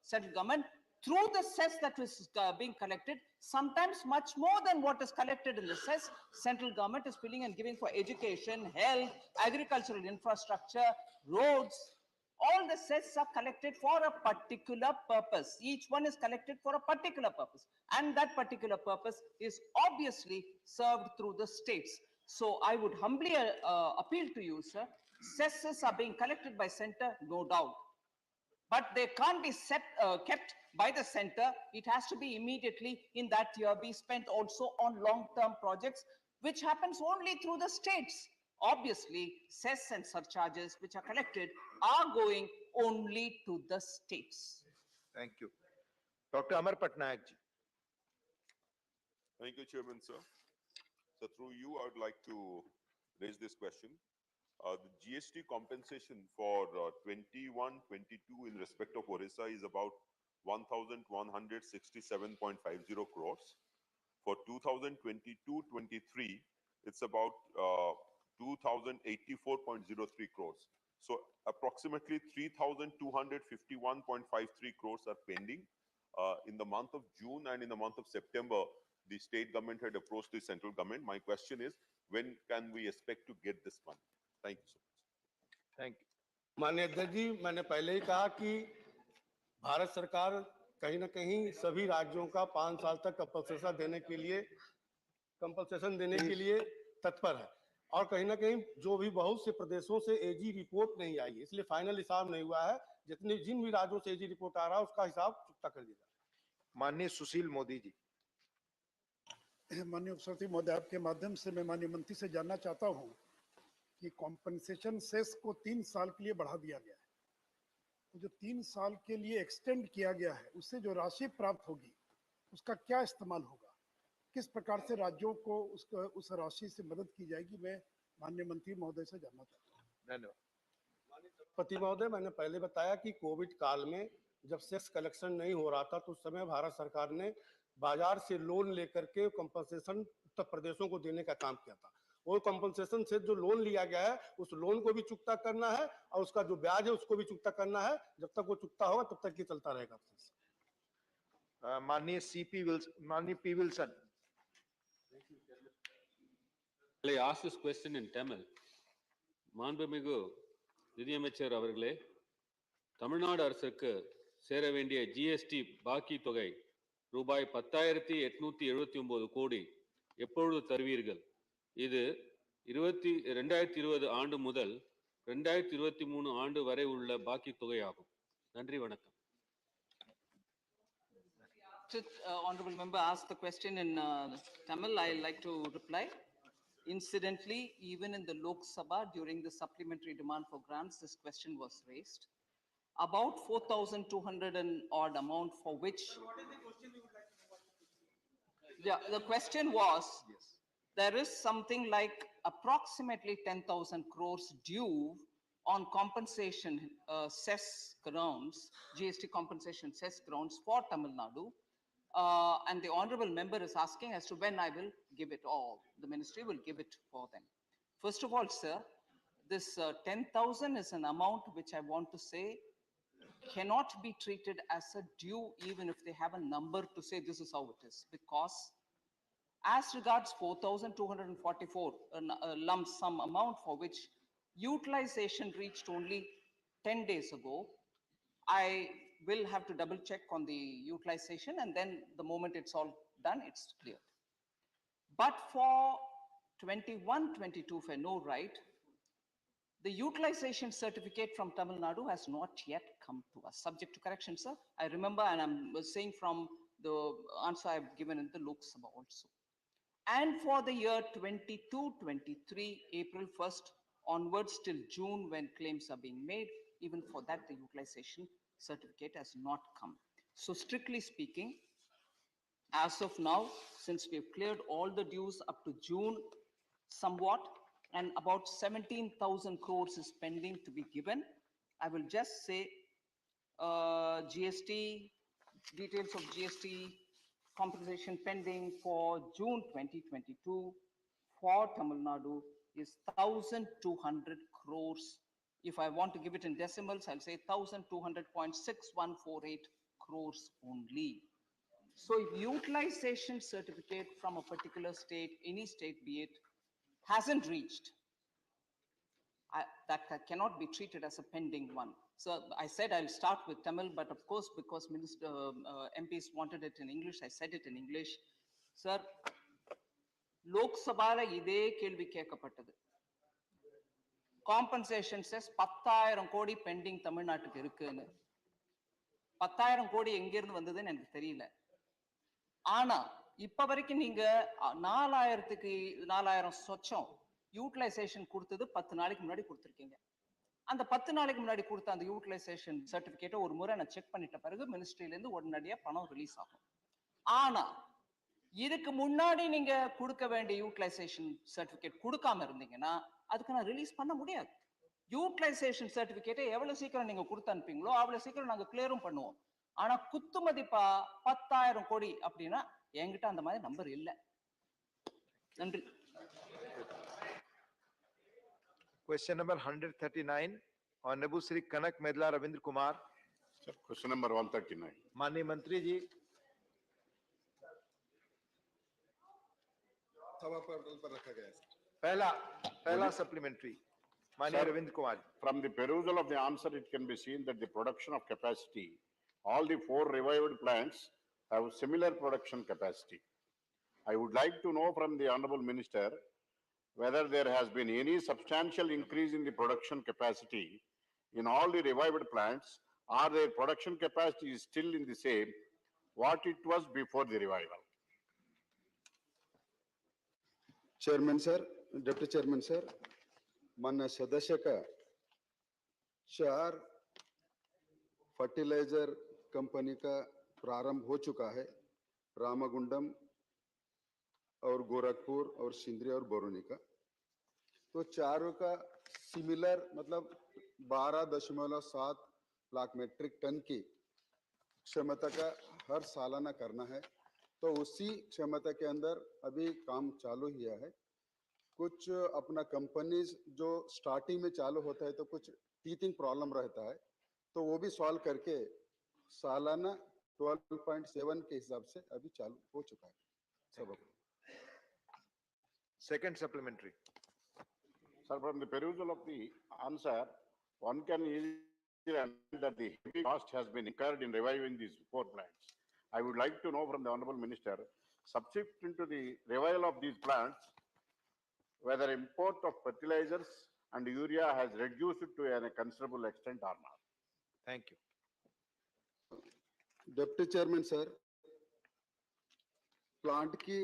central government, through the cess that is being collected, sometimes much more than what is collected in the cess, central government is filling and giving for education, health, agricultural infrastructure, roads. All the cess are collected for a particular purpose. Each one is collected for a particular purpose. And that particular purpose is obviously served through the states. So I would humbly appeal to you, sir. Cesses are being collected by center, no doubt. But they can't be kept by the center. It has to be immediately in that year be spent also on long-term projects, which happens only through the states. Obviously, cess and surcharges which are collected are going only to the states. Thank you. Dr. Amar Patnaik ji. Thank you, Chairman, sir. So through you, I would like to raise this question. The GST compensation for 21-22 in respect of Orissa is about 1,167.50 crores. For 2022-23, it's about 2,084.03 crores. So approximately 3,251.53 crores are pending. In the month of June and in the month of September, the state government had approached the central government. My question is, when can we expect to get this money? Thank you so much. Thank you. माननीय अध्यक्ष जी, मैंने पहले ही कहा कि भारत सरकार कहीं ना कहीं सभी राज्यों का 5 साल तक कंपनसेशन देने के लिए तत्पर है, और कहीं ना कहीं जो भी बहुत से प्रदेशों से एजी रिपोर्ट नहीं आई, इसलिए फाइनल हिसाब नहीं हुआ है। जिन भी राज्यों से एजी रिपोर्ट आ रहा है उसका हिसाब चुकता कर दिया। माननीय सुशील मोदी जी। माननीय उपसभापति महोदय, आपके माध्यम से मैं माननीय मंत्री से जानना चाहता हूं कि कॉम्पनसेशन सेस को 3 साल के लिए बढ़ा दिया गया है, तो जो 3 साल के लिए एक्सटेंड किया गया है, उससे जो राशि प्राप्त होगी उसका क्या इस्तेमाल होगा, किस प्रकार से राज्यों को उस राशि से मदद की जाएगी, मैं माननीय मंत्री महोदय से जानना चाहता हूँ। धन्यवाद। पति महोदय, मैंने पहले बताया कि कोविड काल में जब सेस कलेक्शन नहीं हो रहा था तो उस समय भारत सरकार ने बाजार से लोन लेकर के कंपनसेशन उत्तर प्रदेशों को देने का काम किया था। और कंपनसेशन से जो लोन लिया गया है उस लोन को भी चुकता करना है और उसका जो ब्याज है उसको भी चुकता करना है। जब तक वो चुकता होगा तब तक ये चलता रहेगा। माननीय P Wilson. I ask this question in Tamil. மாண்புமிகு நிதியமைச்சர் அவர்களே, தமிழ்நாடு அரசுக்கு சேர வேண்டிய ஜிஎஸ்டி பாக்கி தொகை ரூபாய் 10,879 கோடி எப்பொழுது தருவீர்கள்? இது 2020 ஆண்டு முதல் 2023 ஆண்டு வரை உள்ள பாக்கி தொகையாகும். நன்றி, வணக்கம். Honorable member asked the question in Tamil. I like to reply. Incidentally, even in the Lok Sabha during the supplementary demand for grants, this question was raised. About 4,200 and odd amount for which. Yeah, the question was, there is something like approximately 10,000 crores due on compensation cess grounds, GST compensation cess grounds for Tamil Nadu. And the honorable member is asking as to when I will give it all. The ministry will give it for them. First of all, sir, this 10,000 is an amount which I want to say cannot be treated as a due even if they have a number to say this is how it is. Because as regards 4,244 lump sum amount for which utilization reached only 10 days ago, I will have to double check on the utilization, and then the moment it's all done, it's clear. But for 21-22, if I know right, the utilization certificate from Tamil Nadu has not yet come to us, subject to correction, sir. I remember, and I'm saying from the answer I've given in the Lok Sabha also. And for the year 22-23, April 1st onwards till June when claims are being made, even for that the utilization certificate has not come. So strictly speaking, as of now, since we've cleared all the dues up to June somewhat, and about 17,000 crores is pending to be given, I will just say GST, details of GST compensation pending for June 2022 for Tamil Nadu is 1,200 crores. If I want to give it in decimals, I'll say 1,200.6148 crores only. So if utilization certificate from a particular state, any state be it, hasn't reached, that cannot be treated as a pending one. So I said I'll start with Tamil, but of course, because MPs wanted it in English, I said it in English. Sir, Lok Sabha ide kelvi kekkapattadu. Compensation says 10,000 கோடி bending தமிழ்நாட்டுக்கு இருக்குன்னு. 10,000 கோடி எங்க இருந்து வந்ததுன்னு எனக்கு தெரியல. ஆனா இப்ப வரைக்கும் நீங்க 4,000 சொச்சம் யூட்டிலைசேஷன் கொடுத்தது 10 நாளைக்கு முன்னாடி கொடுத்துருக்கீங்க. அந்த 10 நாளைக்கு முன்னாடி கொடுத்த அந்த யூட்டிலைசேஷன் சர்டிபிகேட்டை ஒரு முறை நான் செக் பண்ணிட்ட பிறகு மினிஸ்ட்ரியில இருந்து உடனடியா பணம் ரிலீஸ் ஆகும். ஆனா இதுக்கு முன்னாடி நீங்க கொடுக்க வேண்டிய யூட்டிலைசேஷன் சர்டிபிகேட் கொடுக்காம இருந்தீங்கன்னா அதுக்கு நான் ரிலீஸ் பண்ண முடியாது. யூட்டிலைசேஷன் சர்டிபிகேட்டை எவ்வளவு சீக்கிரம் நீங்க கொடுத்து அனுப்பீங்களோ அவ்வளவு சீக்கிரம் நாங்க கிளியரும் பண்ணுவோம். ஆனா குத்து மதிப்பா 10,000 கோடி அப்படின்னா என்கிட்ட அந்த மாதிரி நம்பர் இல்ல. நன்றி. Question number 139, Honorable Shri Kanak Medla Ravindra Kumar. Question number 139. माननीय मंत्री जी, सभा पर रखा गया है. पहला supplementary. माननीय Ravindra Kumar. From the perusal of the answer, it can be seen that the production of capacity, all the 4 revived plants have similar production capacity. I would like to know from the Honorable Minister whether there has been any substantial increase in the production capacity in all the revived plants, or their production capacity is still in the same what it was before the revival. Chairman sir, deputy chairman sir, माननीय सदस्य का 4 fertiliser company का प्रारंभ हो चुका है, रामागुंडम और गोरखपुर और सिंदरी और बरौनी का. तो चारों का सिमिलर मतलब 12.7 लाख मेट्रिक टन की क्षमता का हर सालाना करना है. तो उसी क्षमता के अंदर अभी काम चालू किया है. कुछ अपना कंपनीज जो स्टार्टिंग में चालू होता है तो कुछ टीथिंग प्रॉब्लम रहता है, तो वो भी सॉल्व करके सालाना 12.7 के हिसाब से अभी चालू हो चुका है सब. Second supplementary. Sir, from the perusal of the answer, one can easily understand that the heavy cost has been incurred in reviving these 4 plants. I would like to know from the Honorable Minister, subsequent to the revival of these plants, whether import of fertilizers and urea has reduced to a considerable extent or not. Thank you. Deputy chairman sir, plant की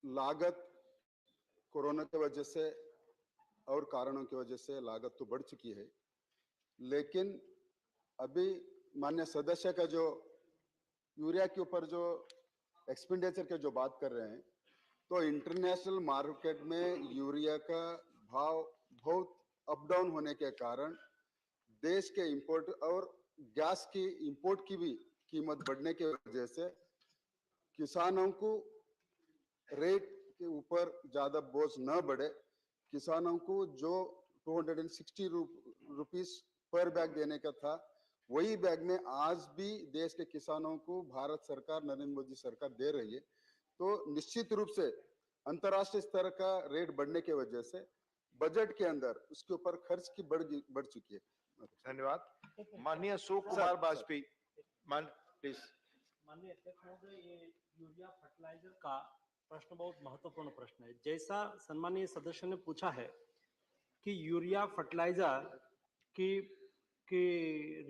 लागत corona की वजह से और कारणों की वजह से लागत तो बढ़ चुकी है, लेकिन अभी माननीय सदस्य का जो यूरिया के ऊपर जो एक्सपेंडिचर के जो बात कर रहे हैं, तो इंटरनेशनल मार्केट में यूरिया का भाव बहुत अप डाउन होने के कारण देश के इंपोर्ट और गैस की इंपोर्ट की भी कीमत बढ़ने की वजह से किसानों को रेट के ऊपर ज्यादा बोझ न बढ़े. किसानों को जो 260 रुपीस पर बैग देने का था, वही बैग में आज भी देश के किसानों को भारत सरकार, नरेंद्र मोदी सरकार दे रही है. तो निश्चित रूप से अंतर्राष्ट्रीय स्तर का रेट बढ़ने की वजह से बजट के अंदर उसके ऊपर खर्च की बढ़ चुकी है. धन्यवाद. माननीय अशोक कुमार वाजपेयी. प्लीज. माननीय अध्यक्ष महोदय, ये यूरिया फर्टिलाइजर का प्रश्न बहुत महत्वपूर्ण प्रश्न है. जैसा सम्मानीय सदस्य ने पूछा है कि यूरिया फर्टिलाइजर की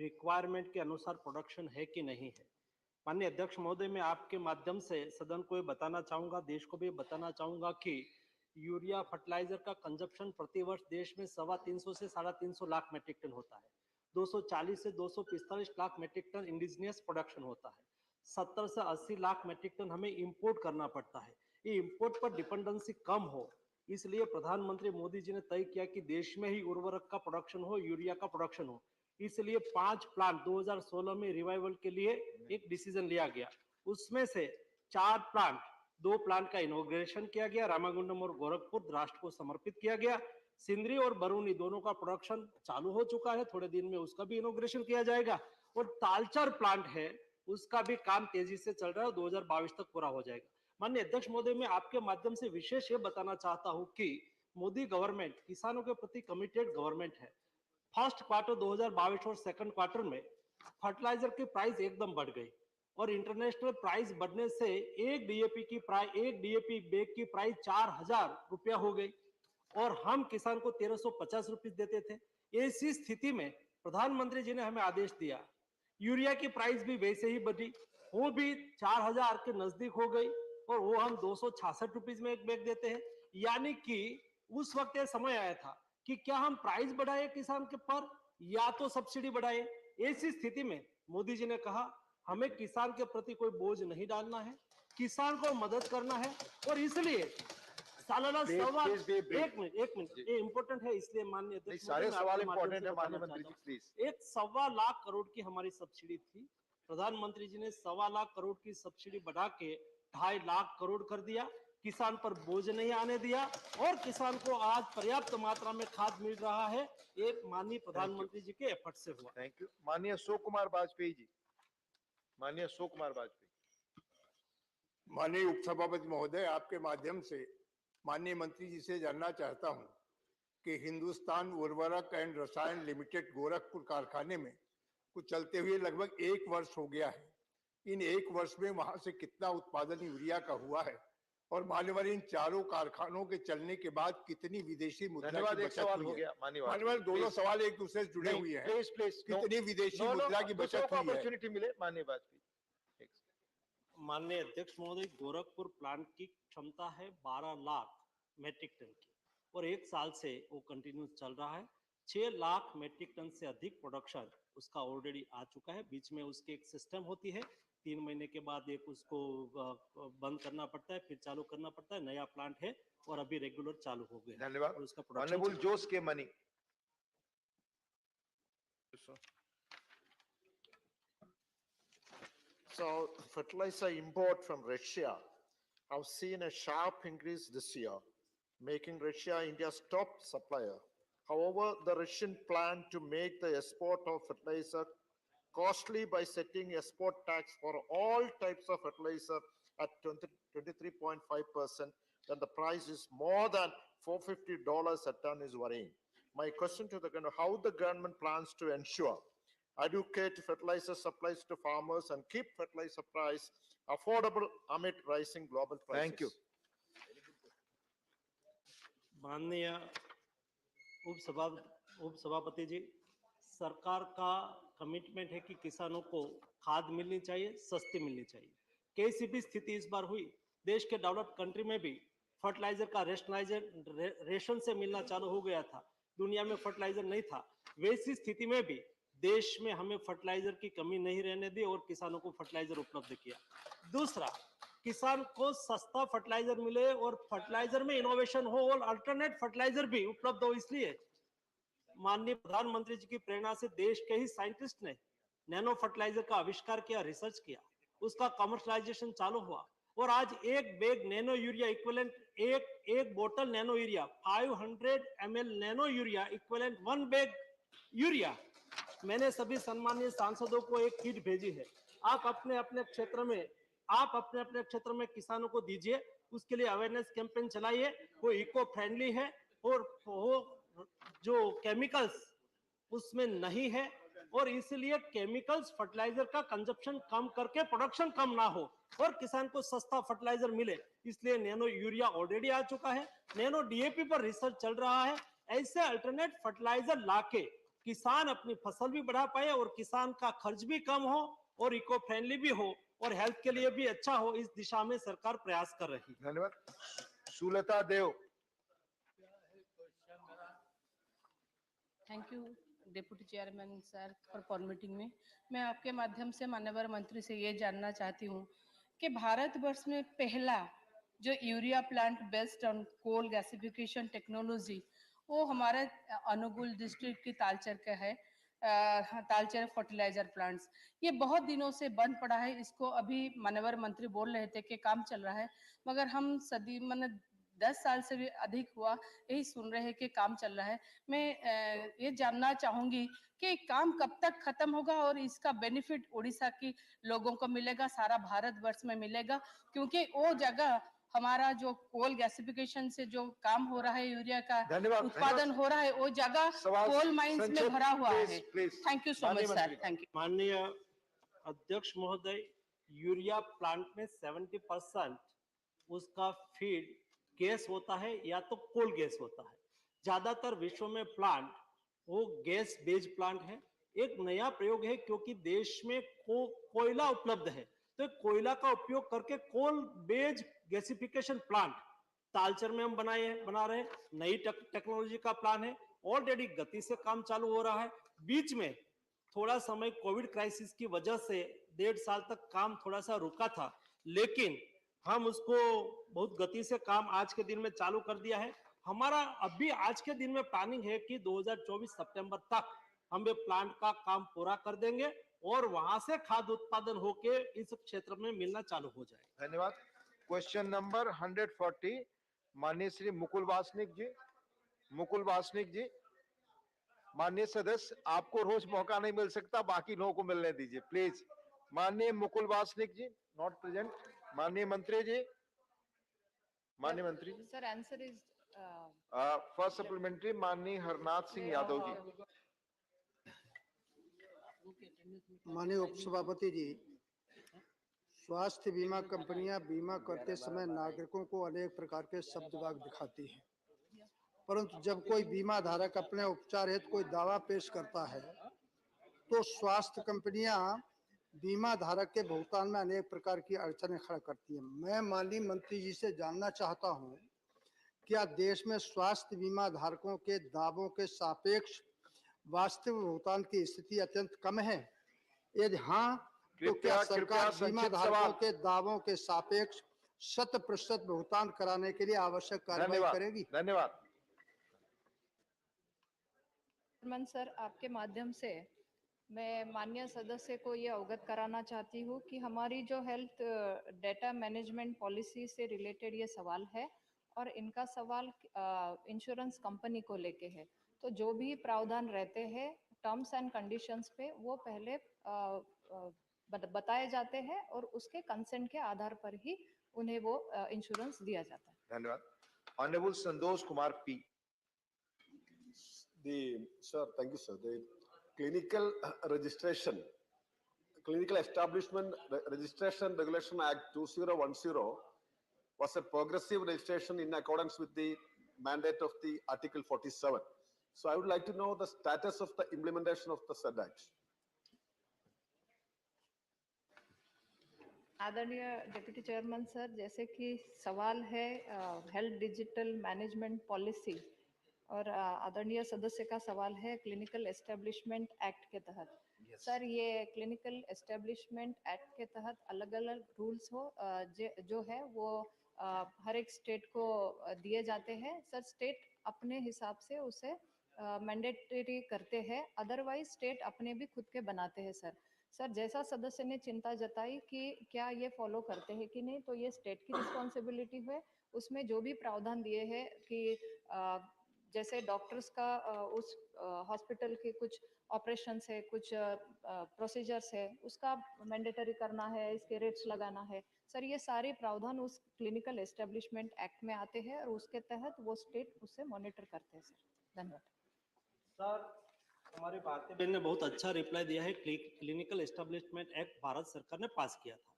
रिक्वायरमेंट के अनुसार प्रोडक्शन है कि नहीं है. माननीय अध्यक्ष महोदय, मैं आपके माध्यम से सदन को ये बताना चाहूंगा, देश को भी बताना चाहूंगा कि यूरिया फर्टिलाइजर का कंजप्शन प्रतिवर्ष देश में 325 से 350 लाख मेट्रिक टन होता है. 240 से 245 lakh metric ton indigenous production होता है. 70 से 80 लाख मेट्रिक टन हमें इंपोर्ट करना पड़ता है. ये इंपोर्ट पर डिपेंडेंसी कम हो, इसलिए प्रधानमंत्री मोदी जी ने तय किया कि देश में ही उर्वरक का प्रोडक्शन हो, यूरिया का प्रोडक्शन हो. इसलिए 5 प्लांट 2016 में रिवाइवल के लिए एक डिसीजन लिया गया. उसमें से 4 प्लांट, 2 प्लांट का इनॉग्रेशन किया गया, रामागुंडम और गोरखपुर राष्ट्र को समर्पित किया गया. सिंदरी और बरौनी दोनों का प्रोडक्शन चालू हो चुका है, थोड़े दिन में उसका भी इनॉग्रेशन किया जाएगा. और तालचर प्लांट है, उसका भी काम तेजी से चल रहा है, 2022 तक पूरा हो जाएगा. माननीय अध्यक्ष महोदय, मैं आपके माध्यम से विशेष ये बताना चाहता हूं कि मोदी गवर्नमेंट किसानों के प्रति कमिटेड गवर्नमेंट है. फर्स्ट क्वार्टर 2022 और सेकंड क्वार्टर में फर्टिलाइजर की प्राइस एकदम बढ़ गई और इंटरनेशनल प्राइस बढ़ने से एक डीएपी बैग की प्राइस 4000 रुपया हो गई और हम किसान को 1350 रुपए देते थे. ऐसी स्थिति में प्रधानमंत्री जी ने हमें आदेश दिया, यूरिया की प्राइस भी वैसे ही बढ़ी, वो भी 4000 के नजदीक हो गई और वो हम 266 रुपीज में एक बैग देते हैं. यानी कि उस वक्त ये समय आया था कि क्या हम प्राइस बढ़ाए किसान के पर या तो सब्सिडी बढ़ाए. ऐसी स्थिति में मोदी जी ने कहा हमें किसान के प्रति कोई बोझ नहीं डालना है, किसान को मदद करना है और इसलिए सालाना सवाल एक मिनट ये इंपॉर्टेंट है, इसलिए माननीय अध्यक्ष सारे सवाल इंपॉर्टेंट है. माननीय मंत्री जी प्लीज. 1.25 लाख करोड़ की हमारी सब्सिडी थी प्रधानमंत्री जी ने 1.25 लाख करोड़ की सब्सिडी बढ़ा के 2.5 लाख करोड़ कर दिया, किसान पर बोझ नहीं आने दिया और किसान को आज पर्याप्त मात्रा में खाद मिल रहा है। ये माननीय प्रधानमंत्री जी के एफर्ट से हुआ। Thank you. माननीय अशोक कुमार वाजपेयी जी। माननीय अशोक कुमार वाजपेयी। माननीय उपसभापति महोदय, आपके माध्यम से माननीय मंत्री जी से जानना चाहता हूं कि हिंदुस्तान उर्वरक एंड रसायन लिमिटेड गोरखपुर कारखाने में कुछ चलते हुए लगभग 1 वर्ष हो गया है। इन 1 वर्ष में वहां से कितना उत्पादन यूरिया का हुआ है और मान्यवर इन चारों कारखानों के चलने के बाद कितनी विदेशी मुद्रा की बचत हुई है? मान्यवर, दोनों सवाल एक दूसरे से जुड़े हुए हैं। कितनी विदेशी मुद्रा की बचत हुई है? अपॉर्चुनिटी मिले माननीय वाजपेयी। माननीय अध्यक्ष महोदय, गोरखपुर प्लांट की क्षमता है 12 लाख मेट्रिक टन की और 1 साल से वो कंटिन्यू चल रहा है। 6 लाख मेट्रिक टन से अधिक प्रोडक्शन उसका ऑलरेडी आ चुका है। बीच में उसके एक सिस्टम होती है, 3 महीने के बाद एक उसको बंद करना पड़ता है, फिर चालू करना पड़ता है। नया प्लांट है और अभी रेगुलर चालू हो गया। धन्यवाद। उसका प्रोडक्शन ऑनरेबल जोस के money. So fertilizer import from Russia have seen a sharp increase this year, making Russia India's top supplier. However, the Russian plan to make the export of fertilizer costly by setting export tax for all types of fertilizer at 23.5%, then the price is more than $450 a ton is worrying. My question to the government, how the government plans to ensure adequate fertilizer supplies to farmers and keep fertilizer price affordable amid rising global prices? Thank you. माननीय उपसभापति जी, सरकार का commitment है कि किसानों को खाद मिलनी चाहिए, सस्ती मिलनी चाहिए। कैसी भी स्थिति इस बार हुई, देश के डेवलप्ड कंट्री में भी फर्टिलाइजर का रेशन से मिलना चालू हो गया था। दुनिया में फर्टिलाइजर नहीं था। वैसी स्थिति में भी देश में हमें फर्टिलाइजर की कमी नहीं रहने दी और किसानों को फर्टिलाइजर उपलब्ध किया। दूसरा, किसान को सस्ता फर्टिलाइजर मिले और फर्टिलाइजर में इनोवेशन हो और अल्टरनेट फर्टिलाइजर भी उपलब्ध हो। इसलिए माननीय प्रधानमंत्री जी की प्रेरणा से देश के ही साइंटिस्ट ने नैनो फर्टिलाइजर का आविष्कार किया, रिसर्च किया, उसका कमर्शलाइजेशन चालू हुआ और आज एक बैग नैनो यूरिया इक्विवेलेंट, एक बोतल nano urea 500 ml nano urea equivalent 1 bag urea. मैंने सभी सम्मानीय सांसदों को एक किट भेजी है। आप अपने अपने क्षेत्र में किसानों को दीजिए, उसके लिए अवेयरनेस कैंपेन चलाइए। वो इको फ्रेंडली है और वो जो केमिकल्स उसमें नहीं है और इसलिए केमिकल्स फर्टिलाइजर का कंजप्शन कम करके प्रोडक्शन कम ना हो और किसान को सस्ता फर्टिलाइजर मिले। इसलिए नैनो यूरिया ऑलरेडी आ चुका है, नैनो डीएपी पर रिसर्च चल रहा है। ऐसे अल्टरनेट फर्टिलाइजर लाके किसान अपनी फसल भी बढ़ा पाए और किसान का खर्च भी कम हो और इको फ्रेंडली भी हो और हेल्थ के लिए भी अच्छा हो। इस दिशा में सरकार प्रयास कर रही है। धन्यवाद। Sulata Deo. Thank you deputy chairman sir for permitting me. मैं आपके माध्यम से माननीय मंत्री से ये जानना चाहती हूँ कि भारतवर्ष में पहला जो urea plant based on coal gasification technology वो हमारे अनुगुल डिस्ट्रिक्ट की तालचर का है। तालचर फर्टिलाइजर प्लांट्स ये बहुत दिनों से बंद पड़ा है। इसको अभी माननीय मंत्री बोल रहे थे कि काम चल रहा है, मगर हम 10 साल से भी अधिक हुआ यही सुन रहे हैं कि काम चल रहा है। मैं ये जानना चाहूंगी कि काम कब तक खत्म होगा और इसका बेनिफिट उड़ीसा की लोगों को मिलेगा, सारा भारतवर्ष में मिलेगा, क्योंकि वो जगह हमारा जो कोल गैसिफिकेशन से जो काम हो रहा है, यूरिया का उत्पादन हो रहा है, वो जगह कोल माइंस में भरा हुआ है। Thank you so much sir. Thank you. माननीय अध्यक्ष महोदय, यूरिया प्लांट में 70% उसका फीड गैस होता है या तो कोल गैस होता है। ज्यादातर विश्व में प्लांट वो गैस बेस्ड प्लांट है। एक नया प्रयोग है क्योंकि देश में कोयला उपलब्ध है, तो कोयला का उपयोग करके coal based gasification plant Talcher में हम बना रहे हैं। नई टेक्नोलॉजी का प्लान है, ऑलरेडी गति से काम चालू हो रहा है। बीच में थोड़ा समय कोविड क्राइसिस की वजह से 1.5 साल तक काम थोड़ा सा रुका था, लेकिन हम उसको बहुत गति से काम आज के दिन में चालू कर दिया है। हमारा अभी आज के दिन में प्लानिंग है कि 2024 सितंबर तक हम ये प्लांट का काम पूरा कर देंगे और वहां से खाद्य उत्पादन होके इस क्षेत्र में मिलना चालू हो जाए। धन्यवाद। क्वेश्चन नंबर 140 माननीय श्री मुकुल वासनिक जी। मुकुल वासनिक जी, माननीय सदस्य, आपको रोज मौका नहीं मिल सकता, बाकी लोगों को मिलने दीजिए प्लीज। माननीय मुकुल वासनिक जी नॉट प्रेजेंट। माननीय मंत्री जी, माननीय मंत्री जी। Sir answer is first supplementary माननीय हरनाथ सिंह यादव जी। माननीय उपसभापति जी, स्वास्थ्य बीमा कंपनियां बीमा करते समय नागरिकों को अनेक प्रकार के शब्दवाक दिखाती हैं, परंतु जब कोई बीमा धारक अपने उपचार हेतु कोई दावा पेश करता है तो स्वास्थ्य कंपनियां बीमा धारक के भुगतान में अनेक प्रकार की अड़चनें खड़ा करती हैं। मैं माननीय मंत्री जी से जानना चाहता हूं, क्या देश में स्वास्थ्य बीमा धारकों के दावों के सापेक्ष वास्तविक भुगतान की स्थिति अत्यंत कम है? यदि हाँ, तो क्या सरकार बीमा धारकों के दावों के सापेक्ष 100% भुगतान कराने के लिए आवश्यक कार्रवाई करेगी? धन्यवाद। सर, आपके माध्यम से मैं माननीय सदस्य को ये अवगत कराना चाहती हूँ कि हमारी जो हेल्थ डेटा मैनेजमेंट पॉलिसी से रिलेटेड ये सवाल है और इनका सवाल इंश्योरेंस कंपनी को लेके है। तो जो भी प्रावधान रहते हैं टर्म्स एंड कंडीशंस पे वो पहले बताए जाते हैं और उसके कंसेंट के आधार पर ही उन्हें वो इंश्योरेंस दिया जाता है। धन्यवाद। Honourable Santosh Kumar P. Sir, thank you, sir. The clinical registration, Clinical Establishment Registration Regulation Act 2010 was a progressive registration in accordance with the mandate of the Article 47. So I would like to know the status of the implementation of the said act. आदरणीय deputy chairman sir, जैसे कि सवाल है health digital management policy और आदरणीय सदस्य का सवाल है क्लिनिकल एस्टेब्लिशमेंट एक्ट के तहत। सर, ये क्लिनिकल एस्टेब्लिशमेंट एक्ट के तहत अलग अलग रूल्स जो है वो हर एक स्टेट को दिए जाते हैं। सर, स्टेट अपने हिसाब से उसे मैंडेटरी करते हैं, अदरवाइज स्टेट अपने भी खुद के बनाते हैं। सर, जैसा सदस्य ने चिंता जताई कि क्या ये फॉलो करते हैं कि नहीं, तो ये स्टेट की रिस्पॉन्सिबिलिटी है। उसमें जो भी प्रावधान दिए हैं कि जैसे डॉक्टर्स का उस हॉस्पिटल के कुछ ऑपरेशंस है, कुछ प्रोसीजर्स है, उसका मैंडेटरी करना है, इसके रेट्स लगाना है। सर, ये सारे प्रावधान उस क्लिनिकल एस्टेब्लिशमेंट एक्ट में आते हैं और उसके तहत वो स्टेट उसे मॉनिटर करते हैं। सर, धन्यवाद। सर, हमारे भारतीय बहन ने बहुत अच्छा रिप्लाई दिया है। क्लिनिकल एस्टेब्लिशमेंट एक्ट भारत सरकार ने पास किया था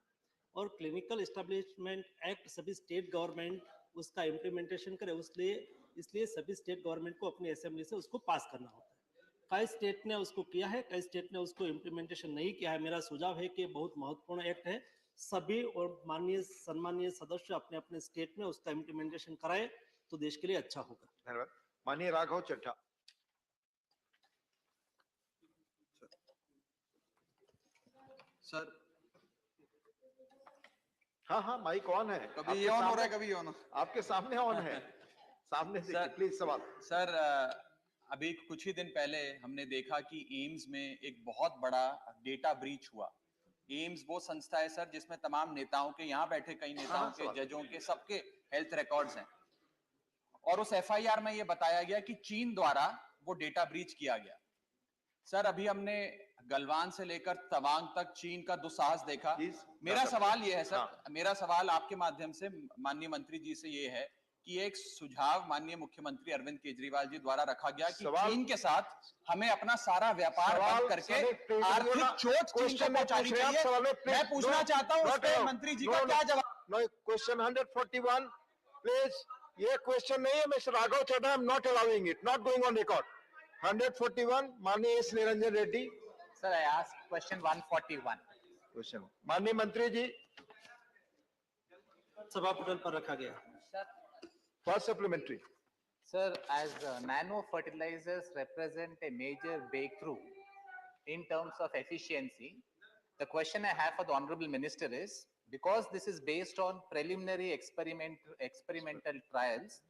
और क्लिनिकल एस्टेब्लिशमेंट एक्ट सभी स्टेट गवर्नमेंट उसका इम्प्लीमेंटेशन करे, इसलिए सभी स्टेट गवर्नमेंट को अपनी असेंबली से उसको पास करना होता है। कई स्टेट ने उसको किया है, कई स्टेट ने उसको इम्प्लीमेंटेशन नहीं किया है। मेरा सुझाव है कि बहुत महत्वपूर्ण एक्ट है, सभी और सम्मानीय सदस्य अपने अपने स्टेट में उसका इम्प्लीमेंटेशन कराए तो देश के लिए अच्छा होगा। धन्यवाद। माननीय राघव चड्ढा। सर, हाँ, माइक ऑन है। कभी ये ऑन हो रहा है, कभी ऑन, आपके सामने ऑन है। सामने से प्लीज सवाल। सर, अभी कुछ ही दिन पहले हमने देखा कि एम्स में एक बहुत बड़ा डेटा ब्रीच हुआ। एम्स वो संस्था है सर जिसमें तमाम नेताओं के, यहाँ बैठे कई नेताओं के, जजों के, सबके हेल्थ रिकॉर्ड्स हैं और उस एफआईआर में ये बताया गया कि चीन द्वारा वो डेटा ब्रीच किया गया। सर, अभी हमने गलवान से लेकर तवांग तक चीन का दुस्साहस देखा। मेरा सवाल ये है सर, मेरा सवाल आपके माध्यम से माननीय मंत्री जी से ये है कि एक सुझाव माननीय मुख्यमंत्री अरविंद केजरीवाल जी द्वारा रखा गया कि चीन के साथ हमें अपना सारा व्यापार बंद करके आर्थिक चोट चीन को पहुंचानी चाहिए। मैं पूछना चाहता हूं उस पे मंत्री जी का क्या जवाब। Question 141 please. ये क्वेश्चन नहीं है mister Raghav Chadha, I am not allowing it, not going on record. 141 माननीय S Niranjan Reddy. Sir, I ask question 141। Question माननीय मंत्री जी सभा पटल पर रखा गया। First supplementary. Sir, as nano fertilizers represent a major breakthrough in terms of efficiency, the question I have for the Honorable Minister is, because this is based on preliminary experimental trials,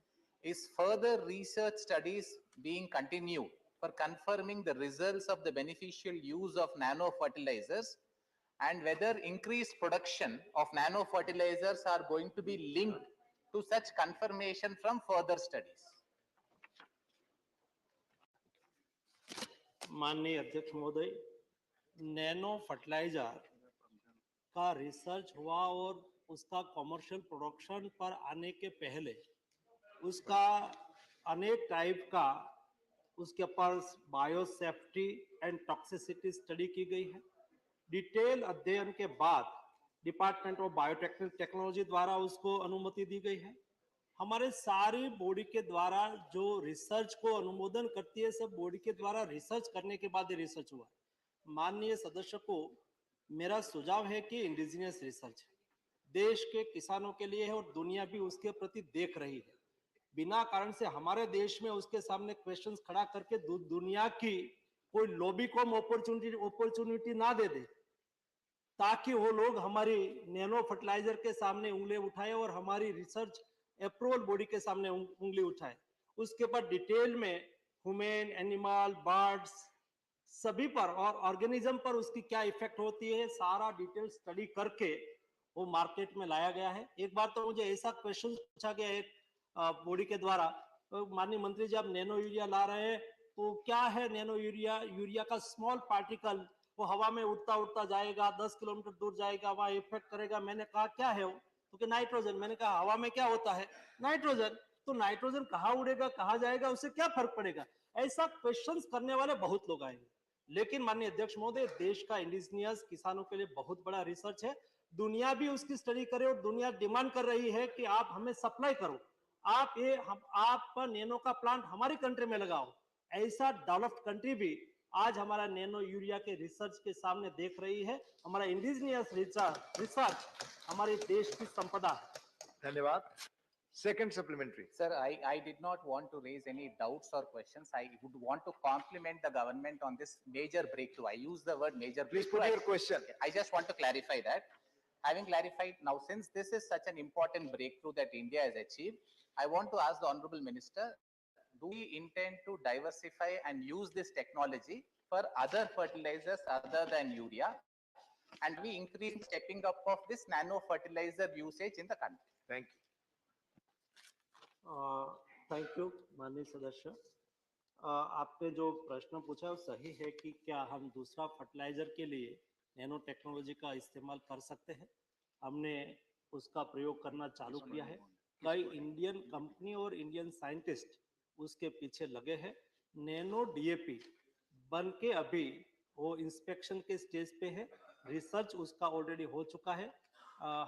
is further research studies being continued for confirming the results of the beneficial use of nano fertilizers and whether increased production of nano fertilizers are going to be linked to such confirmation from further studies. माननीय अध्यक्ष महोदय, nano fertiliser का research हुआ और उसका commercial production पर आने के पहले उसका अनेक टाइप का उसके ऊपर bio safety and toxicity study की गई है। डिटेल अध्ययन के बाद डिपार्टमेंट ऑफ बायोटेक्नोलॉजी द्वारा उसको अनुमति दी गई है। हमारे सारी बॉडी के द्वारा जो रिसर्च को अनुमोदन करती है, सब बॉडी के द्वारा रिसर्च करने के बाद रिसर्च हुआ। माननीय सदस्य को मेरा सुझाव है कि इंडिजिनियस रिसर्च देश के किसानों के लिए है और दुनिया भी उसके प्रति देख रही है। बिना कारण से हमारे देश में उसके सामने क्वेश्चंस खड़ा करके दुनिया की कोई लॉबी को अपॉर्चुनिटी ना दे दे, ताकि वो लोग हमारी नैनो फर्टिलाइजर के सामने उंगली उठाए और हमारी रिसर्च अप्रूवल बॉडी के सामने उंगली उठाए। उसके बाद डिटेल में ह्यूमन, एनिमल, बर्ड्स सभी पर और ऑर्गेनिज्म पर उसकी क्या इफेक्ट होती है, सारा डिटेल स्टडी करके वो मार्केट में लाया गया है। एक बार तो मुझे ऐसा क्वेश्चन पूछा गया एक बॉडी के द्वारा, माननीय मंत्री जी आप नैनो यूरिया ला रहे हैं तो क्या है नैनो यूरिया? यूरिया का स्मॉल पार्टिकल वो हवा में उड़ता उड़ता जाएगा, 10 किलोमीटर दूर जाएगा, वहां इफेक्ट करेगा। मैंने कहा क्या है वो? तो कि नाइट्रोजन। मैंने कहा हवा में क्या होता है? नाइट्रोजन। तो नाइट्रोजन कहाँ उड़ेगा, कहाँ जाएगा, उससे क्या फर्क पड़ेगा? ऐसा क्वेश्चंस करने वाले बहुत लोग आएंगे। लेकिन माननीय अध्यक्ष महोदय, देश का इंडिजिनियस किसानों के लिए बहुत बड़ा रिसर्च है, दुनिया भी उसकी स्टडी करे और दुनिया डिमांड कर रही है कि आप हमें सप्लाई करो, आप नैनो का प्लांट हमारी कंट्री में लगाओ। ऐसा डेवलप्ड कंट्री भी आज हमारा नैनो यूरिया के रिसर्च के सामने देख रही है। हमारा इंडिजिनियस रिसर्च हमारे देश की संपदा है। धन्यवाद। Second supplementary. Sir, I did not want to raise any doubts or questions. I would want to compliment the government on this major breakthrough. I use the word major Please breakthrough. put your question. I just want to clarify that. Having clarified now, since this is such an important breakthrough that India has achieved, I want to ask the Honorable Minister, do we intend to diversify and use this technology for other fertilizers other than urea? And we increase stepping up of this nano fertilizer usage in the country? Thank you. Thank you माननीय सदस्य। आपने जो प्रश्न पूछा वो सही है कि क्या हम दूसरा फर्टिलाइजर के लिए नैनो टेक्नोलॉजी का इस्तेमाल कर सकते हैं। हमने उसका प्रयोग करना चालू किया है। कई इंडियन कंपनी और इंडियन साइंटिस्ट उसके पीछे लगे हैं। नैनो डीएपी बन के अभी वो इंस्पेक्शन के स्टेज पे है, रिसर्च उसका ऑलरेडी हो चुका है।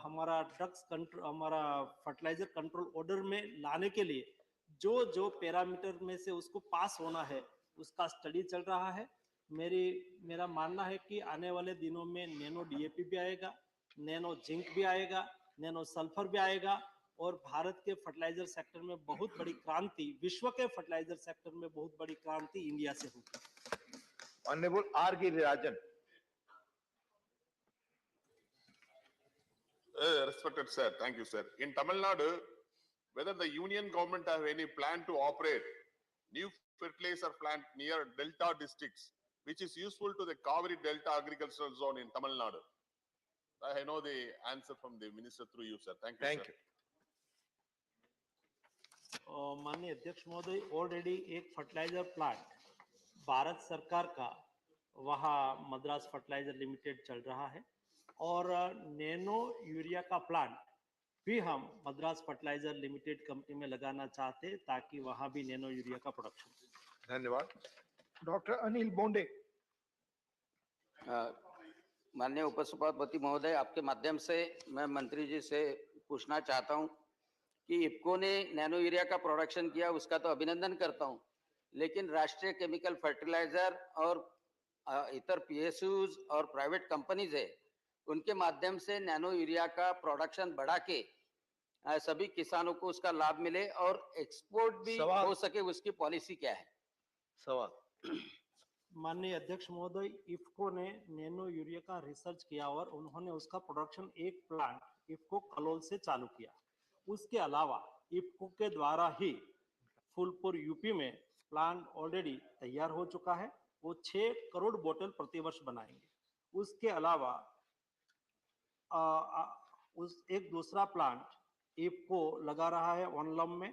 हमारा ड्रग्स कंट्रोल, हमारा फर्टिलाइजर कंट्रोल ऑर्डर में लाने के लिए जो पैरामीटर में से उसको पास होना है उसका स्टडी चल रहा है। मेरा मानना है कि आने वाले दिनों में नैनो डीएपी भी आएगा, नैनो जिंक भी आएगा, नैनो सल्फर भी आएगा और भारत के फर्टिलाइजर सेक्टर में बहुत बड़ी क्रांति, विश्व के फर्टिलाइजर सेक्टर में बहुत बड़ी क्रांति इंडिया से होगी। Honorable R. Rajan. Respected sir, thank you sir. In Tamil Nadu, whether the union government have any plan to operate new fertilizer plant near delta districts, which is useful to the Kaveri Delta agricultural zone in Tamil Nadu? I know the answer from the minister through you, sir. Thank you. Thank you. माननीय अध्यक्ष महोदय, already एक fertiliser plant Bharat सरकार का वहाँ Madras fertiliser limited चल रहा है और नैनो यूरिया का प्लांट भी हम मद्रास फर्टिलाइजर लिमिटेड कंपनी में लगाना चाहते ताकि वहाँ भी नैनो यूरिया का प्रोडक्शन। धन्यवाद। डॉक्टर अनिल बोंडे। माननीय उपसभापति महोदय, आपके माध्यम से मैं मंत्री जी से पूछना चाहता हूं कि इफ्को ने नैनो यूरिया का प्रोडक्शन किया, उसका तो अभिनंदन करता हूं, लेकिन राष्ट्रीय केमिकल फर्टिलाइजर और इतर पीएसयूज और प्राइवेट कंपनीज है, उनके माध्यम से नैनो यूरिया का प्रोडक्शन बढ़ा के सभी किसानों को उसका लाभ मिले और एक्सपोर्ट भी हो सके, उसकी पॉलिसी क्या है? सवाल। माननीय अध्यक्ष महोदय, इफ्को ने नैनो यूरिया का रिसर्च किया और उन्होंने उसका प्रोडक्शन एक प्लांट इफ्को कलोल से चालू किया। उसके अलावा इफ्को के द्वारा ही फूलपुर यूपी में प्लांट ऑलरेडी तैयार हो चुका है, वो 6 करोड़ बोतल प्रतिवर्ष बनाएंगे। उसके अलावा उस एक दूसरा प्लांट इफको लगा रहा है वनलम में,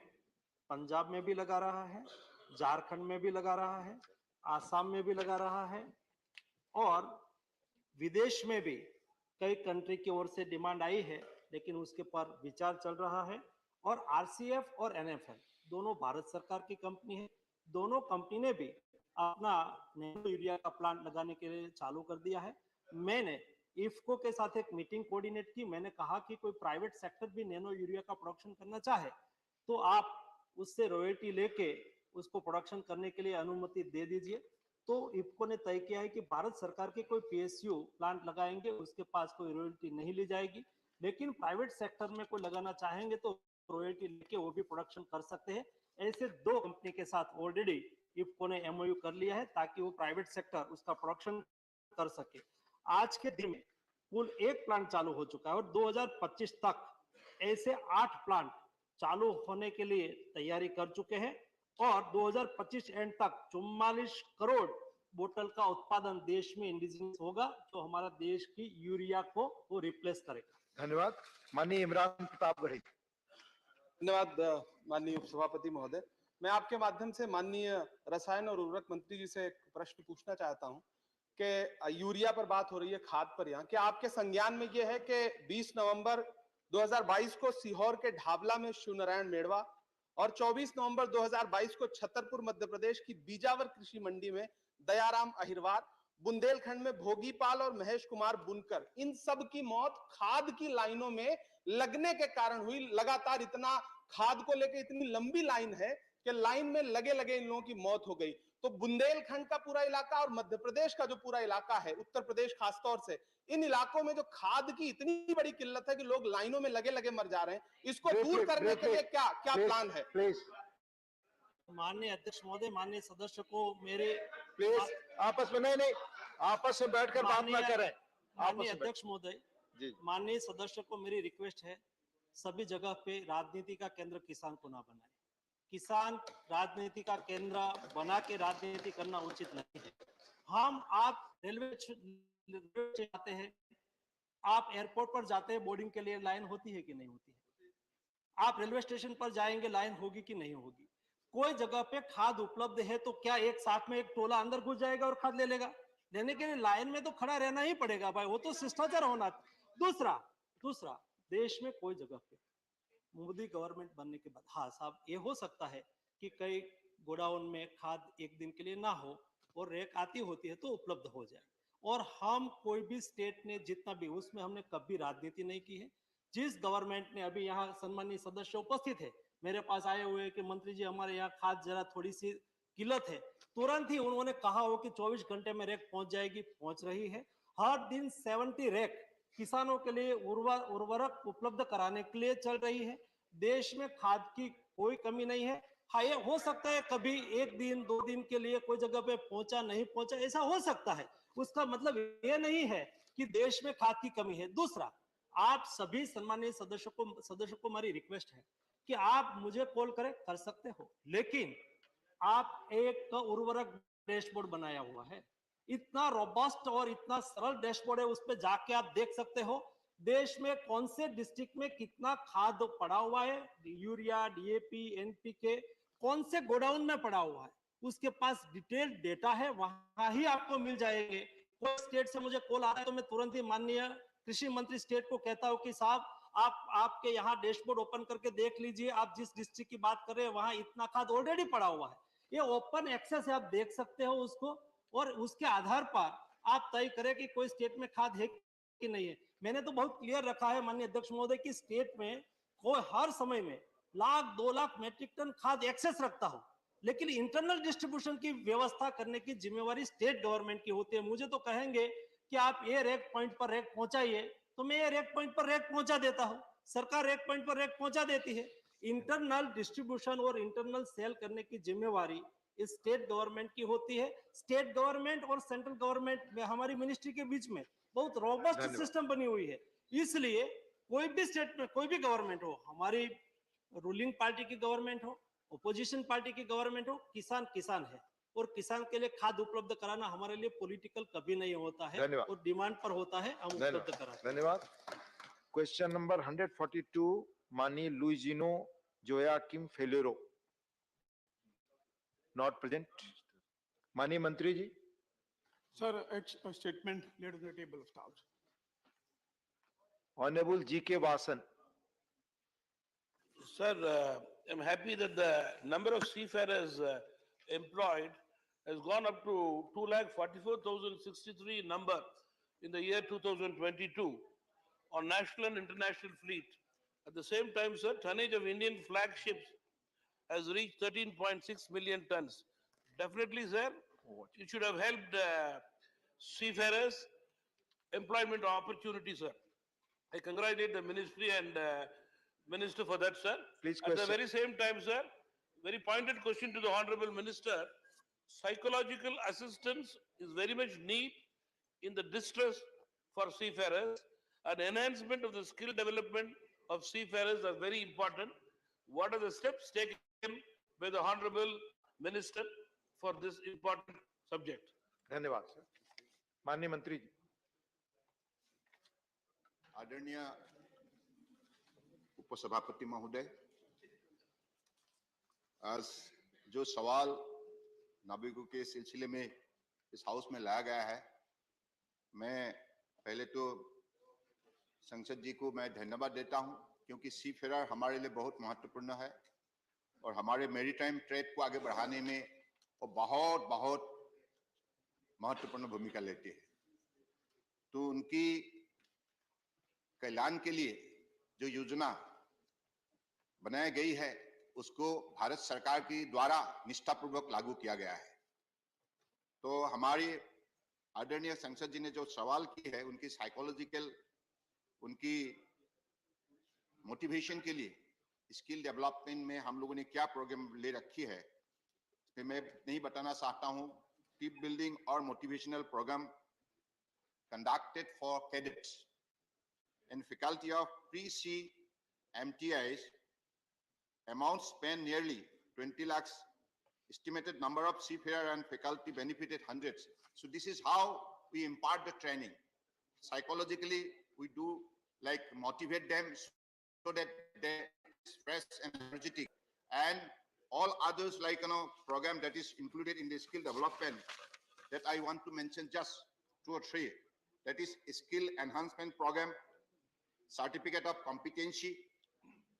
पंजाब में भी लगा रहा है, झारखंड में भी लगा रहा है, आसाम में भी लगा रहा है, और विदेश में भी कई कंट्री की ओर से डिमांड आई है, लेकिन उसके पर विचार चल रहा है। और आरसीएफ और एनएफएल दोनों भारत सरकार की कंपनी है, दोनों कंपनी ने भी अपना नैनो यूरिया का प्लांट लगाने के लिए चालू कर दिया है। मैंने इफको के साथ एक मीटिंग कोऑर्डिनेट की, मैंने कहा कि कोई प्राइवेट सेक्टर भी नैनो यूरिया का प्रोडक्शन करना चाहे तो आप उससे रॉयल्टी लेके उसको प्रोडक्शन करने के लिए अनुमति दे दीजिए। तो इफको ने तय किया है कि भारत सरकार के कोई पीएसयू प्लांट लगाएंगे उसके पास कोई रॉयल्टी नहीं ली जाएगी, लेकिन प्राइवेट सेक्टर में कोई लगाना चाहेंगे तो रॉयल्टी लेके वो भी प्रोडक्शन कर सकते हैं। ऐसे 2 कंपनी के साथ ऑलरेडी इफको ने एमओयू कर लिया है ताकि वो प्राइवेट सेक्टर उसका प्रोडक्शन कर सके। आज के दिन में कुल 1 प्लांट चालू हो चुका है और 2025 तक ऐसे 8 प्लांट चालू होने के लिए तैयारी कर चुके हैं और 2025 एंड तक 44 करोड़ बोतल का उत्पादन देश में इंडिजिनियस होगा, जो हमारा देश की यूरिया को वो रिप्लेस करेगा। धन्यवाद। माननीय इमरान प्रताप गढ़ी। धन्यवाद माननीय उपसभापति महोदय। मैं आपके माध्यम से माननीय रसायन और उर्वरक मंत्री जी से एक प्रश्न पूछना चाहता हूं कि यूरिया पर बात हो रही है, खाद पर यहाँ, क्या आपके संज्ञान में ये है कि 20 नवंबर 2022 को सीहोर के ढाबला में शिवनारायण मेड़वा और 24 नवंबर 2022 को छतरपुर मध्य प्रदेश की बीजावर कृषि मंडी में दयाराम अहिरवार, बुंदेलखंड में भोगीपाल और महेश कुमार बुनकर, इन सब की मौत खाद की लाइनों में लगने के कारण हुई। लगातार इतना खाद को लेकर इतनी लंबी लाइन है कि लाइन में लगे लगे इन लोगों की मौत हो गई। तो बुंदेलखंड का पूरा इलाका और मध्य प्रदेश का जो पूरा इलाका है, उत्तर प्रदेश खासतौर से, इन इलाकों में जो खाद की इतनी बड़ी किल्लत है कि लोग लाइनों में लगे लगे मर जा रहे हैं, इसको दूर करने के लिए क्या क्या प्लान है? माननीय अध्यक्ष महोदय, माननीय सदस्य को मेरे प्लीज आपस में नहीं आपस में बैठकर बात ना करें। माननीय अध्यक्ष महोदय, माननीय सदस्य को मेरी रिक्वेस्ट है, सभी जगह पे राजनीति का केंद्र किसान को ना बनाए। किसान राजनीति का केंद्र बना के राजनीति करना उचित नहीं है। आप रेलवे जाते हैं, आप एयरपोर्ट पर जाते हैं, बोर्डिंग के लिए लाइन होती है कि नहीं होती है? आप रेलवे स्टेशन पर जाएंगे, लाइन होगी कि नहीं होगी? कोई जगह पे खाद उपलब्ध है तो क्या एक साथ में एक टोला अंदर घुस जाएगा और खाद ले लेगा? लेने के लिए लाइन में तो खड़ा रहना ही पड़ेगा भाई, वो तो शिष्टाचार होना। दूसरा देश में कोई जगह पे मोदी गवर्नमेंट बनने के बाद, हाँ साहब, ये हो सकता है कि कई गोडाउन में खाद एक दिन के लिए ना हो और रैक आती होती है तो उपलब्ध हो जाए। और हम कोई भी स्टेट ने जितना भी, उसमें हमने कभी राजनीति नहीं की है। जिस गवर्नमेंट ने, अभी यहाँ सम्मानीय सदस्य उपस्थित है, मेरे पास आए हुए कि मंत्री जी हमारे यहाँ खाद जरा थोड़ी सी किल्लत है, तुरंत ही उन्होंने कहा हो कि 24 घंटे में रैक पहुंच जाएगी, पहुंच रही है। हर दिन 70 रैक किसानों के लिए उर्वरक उपलब्ध कराने के लिए चल रही है। देश में खाद की कोई कमी नहीं है। हाँ, ये हो सकता है कभी 1 दिन 2 दिन के लिए कोई जगह पे पहुंचा नहीं पहुंचा, ऐसा हो सकता है। उसका मतलब ये नहीं है कि देश में खाद की कमी है। दूसरा, आप सभी सम्मानीय सदस्यों को हमारी रिक्वेस्ट है कि आप मुझे कॉल करें, कर सकते हो, लेकिन आप एक उर्वरक डैशबोर्ड बनाया हुआ है, इतना रोबस्ट और इतना सरल डैशबोर्ड है, उस पर जाके आप देख सकते हो देश में कौन से डिस्ट्रिक्ट में कितना खाद पड़ा हुआ है, यूरिया, डीएपी, एनपीके, कौन से गोडाउन में पड़ा हुआ है, उसके पास डिटेल डेटा है, वहां ही आपको मिल जाएंगे। कोई स्टेट से मुझे कॉल आता है तो मैं तुरंत ही माननीय कृषि मंत्री स्टेट को कहता हूं कि साहब आपके यहाँ डैशबोर्ड ओपन करके देख लीजिए, आप जिस डिस्ट्रिक्ट की बात कर रहे हैं वहां इतना खाद ऑलरेडी पड़ा हुआ है। ये ओपन एक्सेस है, आप देख सकते हो उसको, और उसके आधार पर आप तय करें कि कोई स्टेट में खाद है कि नहीं है। मैंने तो बहुत क्लियर रखा है माननीय अध्यक्ष महोदय की स्टेट में कोई हर समय में 1,00,000-2 लाख मेट्रिक टन खाद एक्सेस रखता हो, लेकिन इंटरनल डिस्ट्रीब्यूशन की व्यवस्था करने की जिम्मेवारी स्टेट गवर्नमेंट की होती है। मुझे तो कहेंगे कि आप ये रैक पॉइंट पर रैक पहुंचाइए, तो मैं ये रैक पॉइंट पर रैक पहुंचा देता हूं, सरकार रैक पॉइंट पर रैक पहुंचा देती है। इंटरनल डिस्ट्रीब्यूशन और इंटरनल सेल करने की जिम्मेवारी इस स्टेट गवर्नमेंट की होती है। स्टेट गवर्नमेंट और सेंट्रल गवर्नमेंट में, हमारी मिनिस्ट्री के बीच में बहुत रोबस्ट सिस्टम बनी हुई है। इसलिए कोई भी स्टेट में कोई भी गवर्नमेंट हो, हमारी रूलिंग पार्टी की गवर्नमेंट हो, ओपोजिशन पार्टी की गवर्नमेंट हो, किसान किसान है और किसान के लिए खाद उपलब्ध कराना हमारे लिए पॉलिटिकल कभी नहीं होता है धन्यवाद। और डिमांड पर होता है, हम उपलब्ध कराते हैं। धन्यवाद। क्वेश्चन नंबर 142 माननीय लुइजिनो जोयाकिम फेलेरो, नॉट प्रेजेंट। माननीय मंत्री जी। Sir, it's a statement laid on the table of staff. Honourable G.K. Vasan. Sir, I'm happy that the number of seafarers employed has gone up to 2,44,063 number in the year 2022 on national and international fleet. At the same time, sir, tonnage of Indian flagships has reached 13.6 million tons. Definitely, sir, it should have helped seafarers employment opportunities, sir. I congratulate the ministry and minister for that, sir. Please At the question. very same time, sir, very pointed question to the honorable minister. Psychological assistance is very much need in the distress for seafarers. An enhancement of the skill development of seafarers are very important. What are the steps taken by the honorable minister for this important subject? धन्यवाद sir. माननीय मंत्री जी। आदरणीय उपसभापति महोदय, आज जो सवाल नागरिकों के सिलसिले में इस हाउस में लाया गया है, मैं पहले तो संसद जी को मैं धन्यवाद देता हूं, क्योंकि सीफेयर हमारे लिए बहुत महत्वपूर्ण है और हमारे मैरीटाइम ट्रेड को आगे बढ़ाने में वो बहुत बहुत महत्वपूर्ण भूमिका लेते हैं। तो उनकी कल्याण के लिए जो योजना बनाई गई है, उसको भारत सरकार की द्वारा निष्ठापूर्वक लागू किया गया है। तो हमारी आदरणीय संसद जी ने जो सवाल की है, उनकी साइकोलॉजिकल, उनकी मोटिवेशन के लिए स्किल डेवलपमेंट में हम लोगों ने क्या प्रोग्राम ले रखी है, मैं नहीं बताना चाहता हूं। टीम बिल्डिंग और motivational program conducted for cadets and faculty of pre-C MTIs, amount spent nearly 20 lakhs, estimated number of seafarer and faculty benefited hundreds. So this is how we impart the training. Psychologically, we do like motivate them so that they fresh and energetic, and all others like program that is included in the skill development that I want to mention just 2 or 3. That is skill enhancement program, certificate of competency,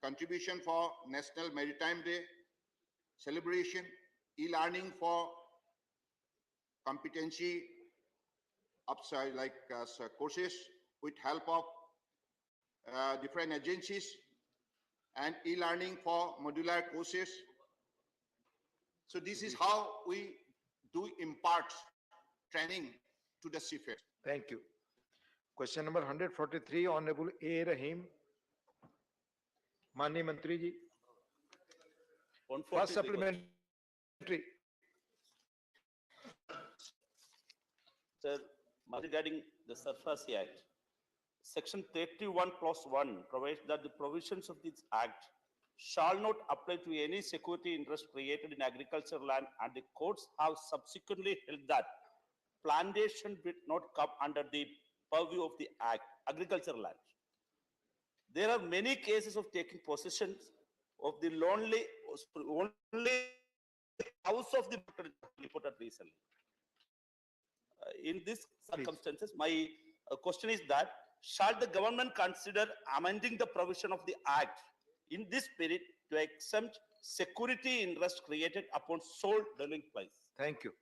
contribution for National Maritime Day celebration, e-learning for competency upside like courses with help of different agencies, and e-learning for modular courses. So this is how we do impart training to the seafarers. Thank you. Question number 143, Honorable A. Rahim. माननीय मंत्री जी। First supplementary. Sir, regarding the Surface Act, Section 31 Clause 1 provides that the provisions of this Act shall not apply to any security interest created in agricultural land, and the courts have subsequently held that plantation did not come under the purview of the Act, agricultural land. There are many cases of taking possession of the only house of the reported recently. In these circumstances, my question is that, shall the government consider amending the provision of the Act in this spirit to exempt security interest created upon sole dwelling place? Thank you.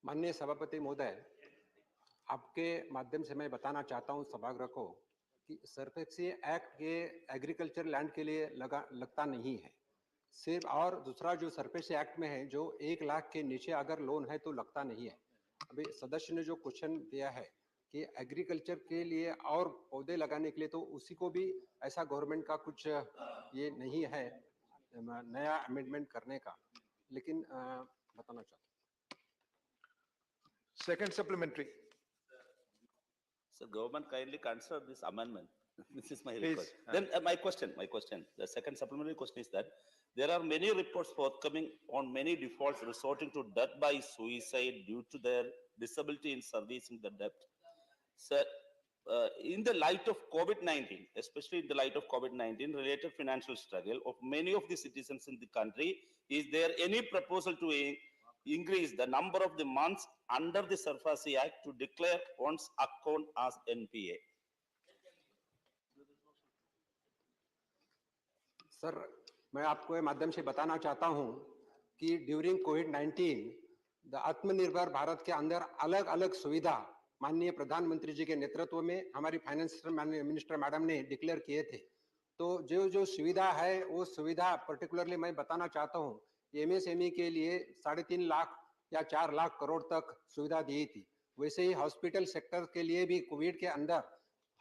माननीय सभापति महोदय, आपके माध्यम से मैं बताना चाहता हूं सभागृह को कि सरफेस एक्ट के एग्रीकल्चर लैंड के लिए लगता नहीं है सिर्फ, और दूसरा जो सरफेस एक्ट में है जो 1 लाख के नीचे अगर लोन है तो लगता नहीं है। अभी सदस्य ने जो क्वेश्चन दिया है कि एग्रीकल्चर के लिए और पौधे लगाने के लिए, तो उसी को भी ऐसा गवर्नमेंट का कुछ ये नहीं है नया अमेंडमेंट करने का, लेकिन बताना चाहता हूँ। Second supplementary. So government kindly consider this amendment. This is my Please. request. Then my question, the second supplementary question is that there are many reports forthcoming on many defaults resorting to death by suicide due to their disability in servicing the debt. Sir, in the light of COVID-19, especially in the light of COVID-19 related financial struggle of many of the citizens in the country, is there any proposal to increase the number of the months under the SARFAESI Act to declare one's account as NPA? Sir, मैं आपको माध्यम से बताना चाहता हूं कि during covid the आत्मनिर्भर भारत के अंदर अलग अलग सुविधा माननीय प्रधानमंत्री जी के नेतृत्व में हमारी फाइनेंस मिनिस्टर मैडम ने डिक्लेयर किए थे। तो जो सुविधा है वो सुविधा पर्टिकुलरली मैं बताना चाहता हूं, एमएसएमई के लिए 3.5 लाख या 4 लाख करोड़ तक सुविधा दी थी। वैसे ही हॉस्पिटल सेक्टर के लिए भी कोविड के अंदर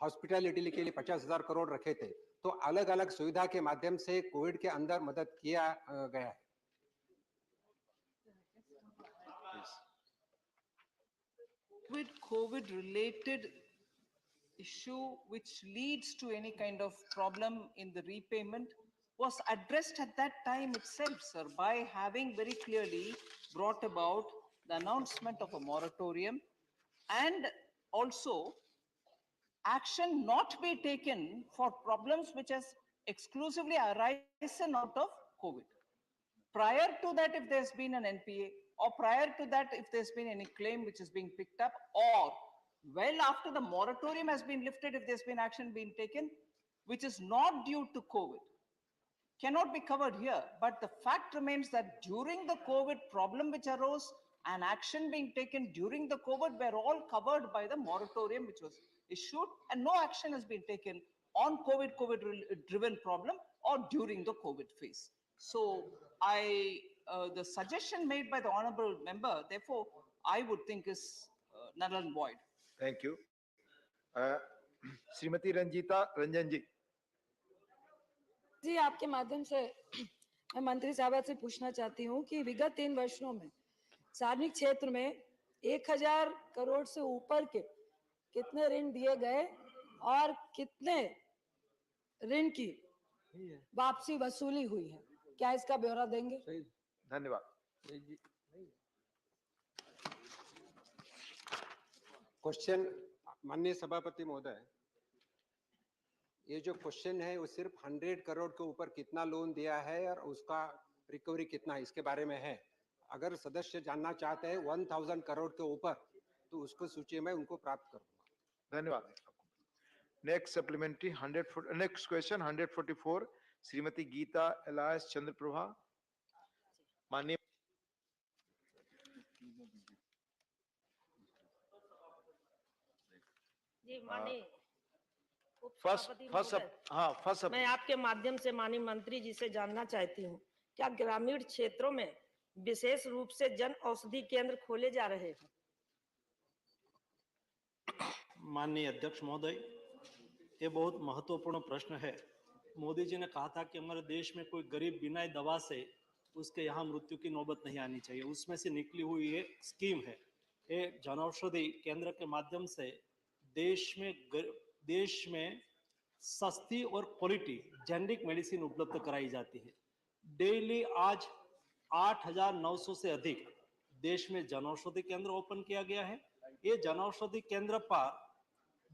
हॉस्पिटलिटी के लिए 50,000 करोड़ रखे थे। तो अलग अलग सुविधा के माध्यम से कोविड के अंदर मदद किया गया है। With COVID related issue which leads to any kind of problem in the repayment was addressed at that time itself, sir, by having very clearly brought about the announcement of a moratorium and also action not be taken for problems which has exclusively arisen out of COVID. Prior to that, if there's been an NPA, or prior to that, if there's been any claim which is being picked up, or well after the moratorium has been lifted, if there's been action being taken, which is not due to COVID, cannot be covered here. But the fact remains that during the COVID problem which arose and action being taken during the COVID were all covered by the moratorium which was issued, and no action has been taken on COVID-driven problem or during the COVID phase. So the suggestion made by the honorable member, therefore, I would think is null and void. Thank you. Shrimati Ranjan जी। जी, आपके माध्यम से मैं मंत्री साहब से पूछना चाहती हूँ कि विगत 3 वर्षों में सार्वजनिक क्षेत्र में 1000 करोड़ से ऊपर के कितने ऋण दिए गए और कितने ऋण की वापसी वसूली हुई है, क्या इसका ब्यौरा देंगे? धन्यवाद। क्वेश्चन माननीय सभापति महोदय, ये जो क्वेश्चन है वो सिर्फ 100 करोड़ के ऊपर कितना लोन दिया है और उसका रिकवरी कितना है इसके बारे में है। अगर सदस्य जानना चाहते हैं 1000 करोड़ के ऊपर तो उसको सूची में उनको प्राप्त करूंगा। धन्यवाद। Next supplementary next question 144 Shrimati Geeta alias Chandraprabha. माननीय जी माननीय फर्स्ट मैं आपके माध्यम से माननीय मंत्री जी से जानना चाहती हूँ, क्या ग्रामीण क्षेत्रों में विशेष रूप से जन औषधि केंद्र खोले जा रहे हैं? माननीय अध्यक्ष महोदय, ये बहुत महत्वपूर्ण प्रश्न है। मोदी जी ने कहा था कि हमारे देश में कोई गरीब बिना दवा से उसके यहाँ मृत्यु की नौबत नहीं आनी चाहिए, उसमें से निकली हुई एक स्कीम है। ये जन औषधि केंद्र के माध्यम से देश में सस्ती और क्वालिटी जेनरिक मेडिसिन उपलब्ध कराई जाती है। डेली आज 8900 से अधिक देश में जनौषधि केंद्र ओपन किया गया है। ये जनौषधि केंद्र पर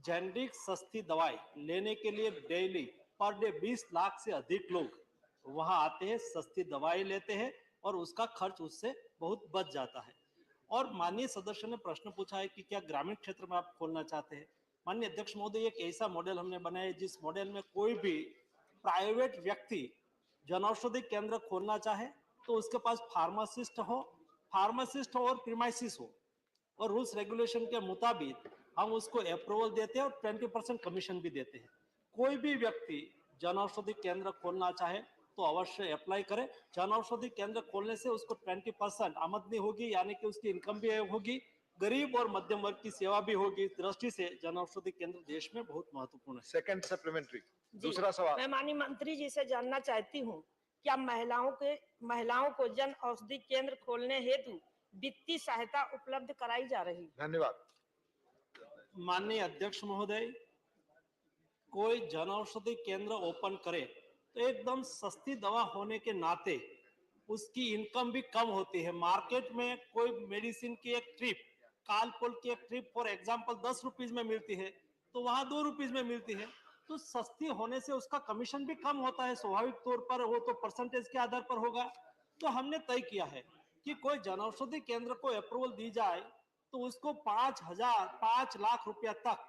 जेनरिक सस्ती दवाई लेने के लिए डेली पर डे 20 लाख से अधिक लोग वहां आते हैं, सस्ती दवाई लेते हैं और उसका खर्च उससे बहुत बच जाता है। और माननीय सदस्य ने प्रश्न पूछा है कि क्या ग्रामीण क्षेत्र में आप खोलना चाहते हैं। माननीय अध्यक्ष महोदय, एक ऐसा मॉडल हमने बनाया है जिस मॉडल में कोई भी प्राइवेट व्यक्ति जनौषधि केंद्र खोलना चाहे तो उसके पास फार्मासिस्ट हो और प्रीमाइसिस हो और रूल्स रेगुलेशन के मुताबिक हम उसको अप्रूवल देते हैं और 20% कमीशन भी देते हैं। कोई भी व्यक्ति जनौषधि केंद्र खोलना चाहे तो अवश्य अप्लाई करें। जनौषधि केंद्र खोलने से उसको 20% आमदनी होगी, यानी कि उसकी इनकम भी होगी, गरीब और मध्यम वर्ग की सेवा भी होगी। इस दृष्टि से जनौषधि केंद्र देश में बहुत महत्वपूर्ण है। सेकंड सप्लीमेंट्री दूसरा सवाल मैं माननीय मंत्री जी से जानना चाहती हूँ, क्या महिलाओं को जन औषधि केंद्र खोलने हेतु वित्तीय सहायता उपलब्ध कराई जा रही है? धन्यवाद। माननीय अध्यक्ष महोदय, कोई जन औषधि केंद्र ओपन करे तो एकदम सस्ती दवा होने के नाते उसकी इनकम भी कम होती है। मार्केट में कोई मेडिसिन की एक ट्रिप, कालपोल की एक ट्रिप फॉर एग्जांपल 10 रुपीज में मिलती है तो वहां 2 रुपीज में मिलती है, तो सस्ती होने से उसका कमीशन भी कम होता है। स्वाभाविक तौर पर वो तो परसेंटेज के आधार पर होगा। तो हमने तय किया है कि कोई जन औषधि केंद्र को अप्रूवल दी जाए तो उसको 5 लाख रुपया तक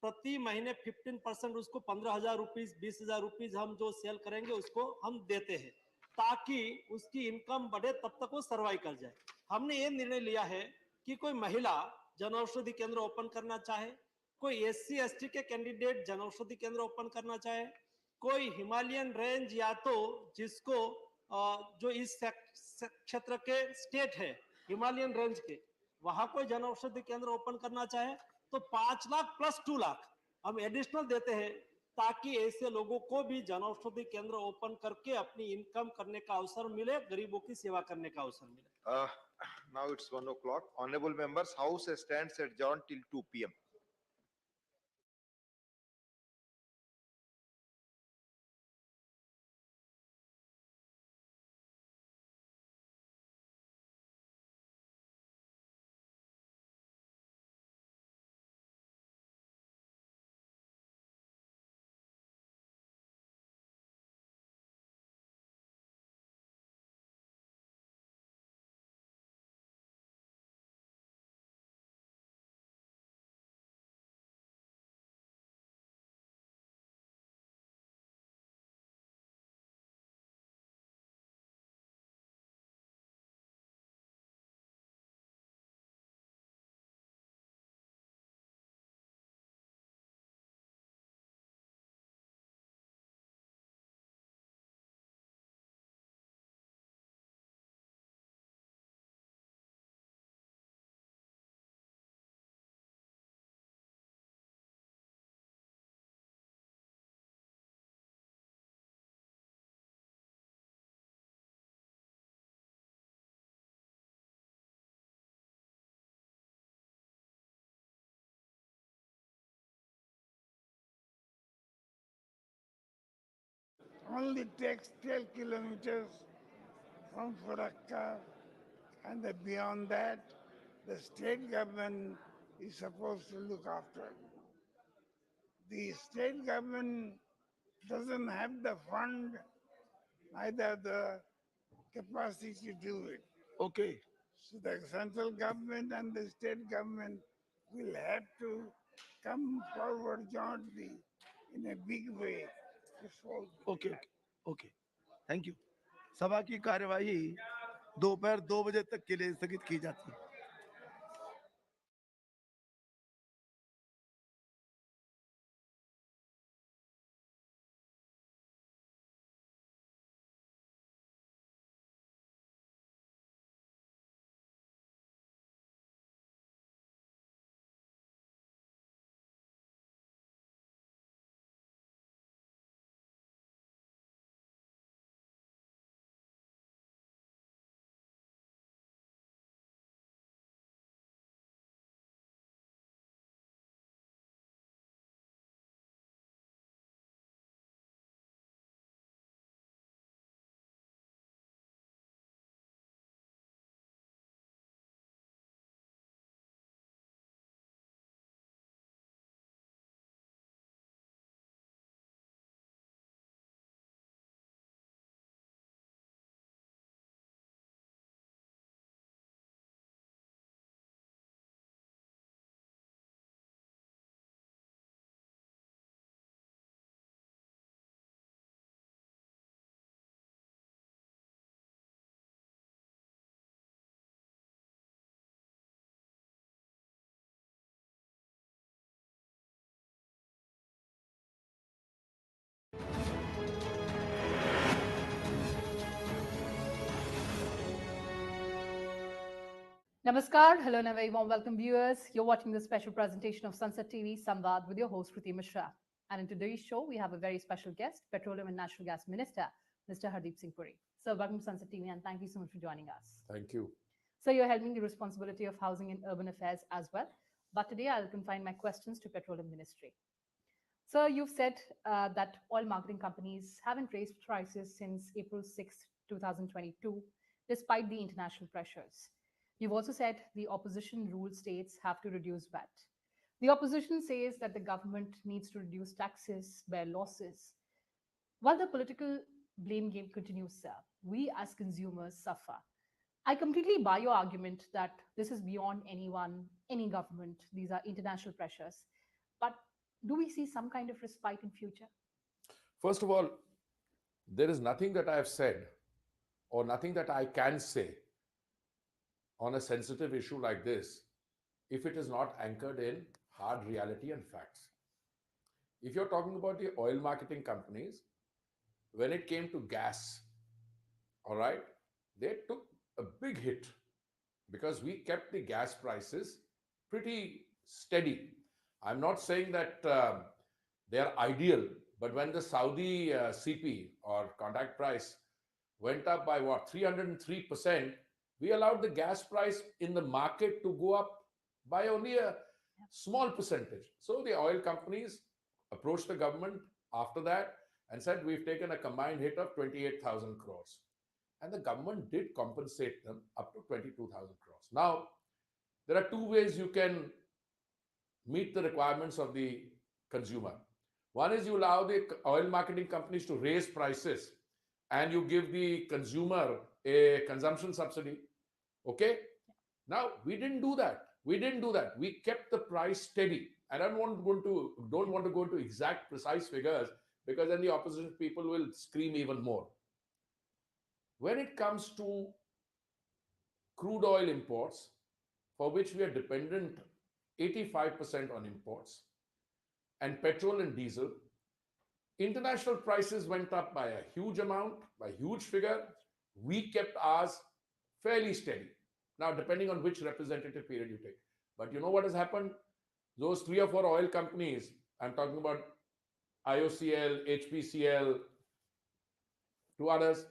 प्रति महीने 15% उसको 15,000 रुपीज 20,000 रुपीज हम जो सेल करेंगे उसको हम देते हैं ताकि उसकी इनकम बढ़े, तब तक वो सर्वाइव कर जाए। हमने ये निर्णय लिया है कि कोई महिला जन औषधि केंद्र ओपन करना चाहे, कोई SC ST के कैंडिडेट जन औषधि केंद्र ओपन करना चाहे, कोई हिमालयन रेंज या तो जिसको जो इस क्षेत्र के स्टेट है हिमालयन रेंज के, वहां कोई जन औषधि केंद्र ओपन करना चाहे तो 5 लाख प्लस 2 लाख हम एडिशनल देते हैं ताकि ऐसे लोगों को भी जन औषधि केंद्र ओपन करके अपनी इनकम करने का अवसर मिले, गरीबों की सेवा करने का अवसर मिले। Now it's 1 o'clock. Honorable members, House stands adjourned till 2 p.m. Only takes 12 kilometers from Farakka, and beyond that, the state government is supposed to look after it. The state government doesn't have the fund, neither the capacity to do it. Okay. So the central government and the state government will have to come forward jointly in a big way to solve it. Okay okay thank you. सभा की कार्यवाही दोपहर 2 बजे तक के लिए स्थगित की जाती है। Namaskar, hello and a very warm welcome viewers. You're watching the special presentation of Sansad TV, Samvad with your host Kriti Mishra. And in today's show, we have a very special guest, Petroleum and Natural Gas Minister, Mr. Hardeep Singh Puri. So welcome to Sansad TV and thank you so much for joining us. Thank you. So you're helping the responsibility of housing and urban affairs as well. But today I'll confine my questions to Petroleum Ministry. Sir, you've said that oil marketing companies haven't raised prices since April 6, 2022, despite the international pressures. You've also said the opposition rule states have to reduce VAT. The opposition says that the government needs to reduce taxes, bear losses. While the political blame game continues, sir, we as consumers suffer. I completely buy your argument that this is beyond anyone, any government. These are international pressures. But do we see some kind of respite in future? First of all, there is nothing that I have said or nothing that I can say on a sensitive issue like this if it is not anchored in hard reality and facts. If you're talking about the oil marketing companies, when it came to gas, all right, they took a big hit because we kept the gas prices pretty steady. I'm not saying that they're ideal, but when the Saudi CP or contract price went up by what, 303%, we allowed the gas price in the market to go up by only a small percentage. So the oil companies approached the government after that and said, we've taken a combined hit of 28,000 crores. And the government did compensate them up to 22,000 crores. Now, there are two ways you can meet the requirements of the consumer. One is you allow the oil marketing companies to raise prices and you give the consumer a consumption subsidy. Okay? Now, we didn't do that. We kept the price steady. I don't want to go into exact precise figures because then the opposition people will scream even more. When it comes to crude oil imports, for which we are dependent 85% on imports, and petrol and diesel, international prices went up by a huge amount, by a huge figure. We kept ours fairly steady. Now, depending on which representative period you take. But you know what has happened? Those 3 or 4 oil companies, I'm talking about IOCL, HPCL, 2 others,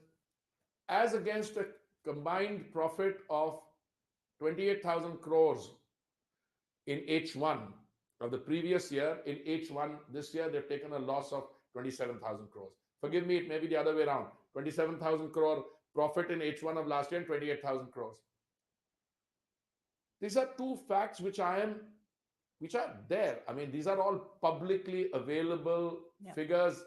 as against a combined profit of 28,000 crores in H1 of the previous year, in H1 this year, they've taken a loss of 27,000 crores. Forgive me, it may be the other way around. 27,000 crore profit in H1 of last year and 28,000 crores. These are 2 facts which are there. I mean, these are all publicly available figures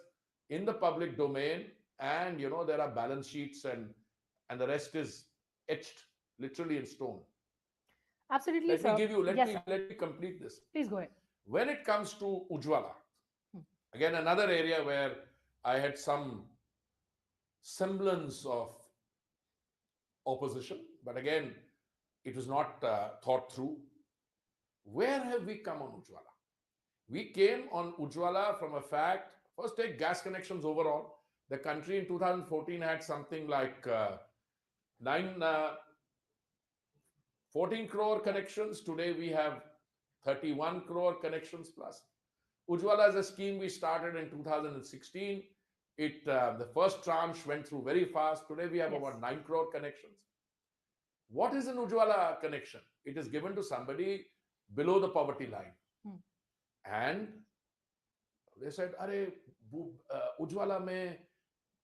in the public domain. And, you know, there are balance sheets and the rest is etched literally in stone. Absolutely, Let me complete this. Please go ahead. When it comes to Ujjwala, again, another area where I had some semblance of opposition, but again, it was not thought through. Where have we come on Ujjwala? We came on Ujjwala from a fact, first take gas connections overall. The country in 2014 had something like 14 crore connections. Today we have 31 crore connections plus. Ujjwala is a scheme we started in 2016. The first tranche went through very fast. Today we have about 9 crore connections. What is an Ujjwala connection? It is given to somebody below the poverty line. And they said, "Arey, Ujjwala mein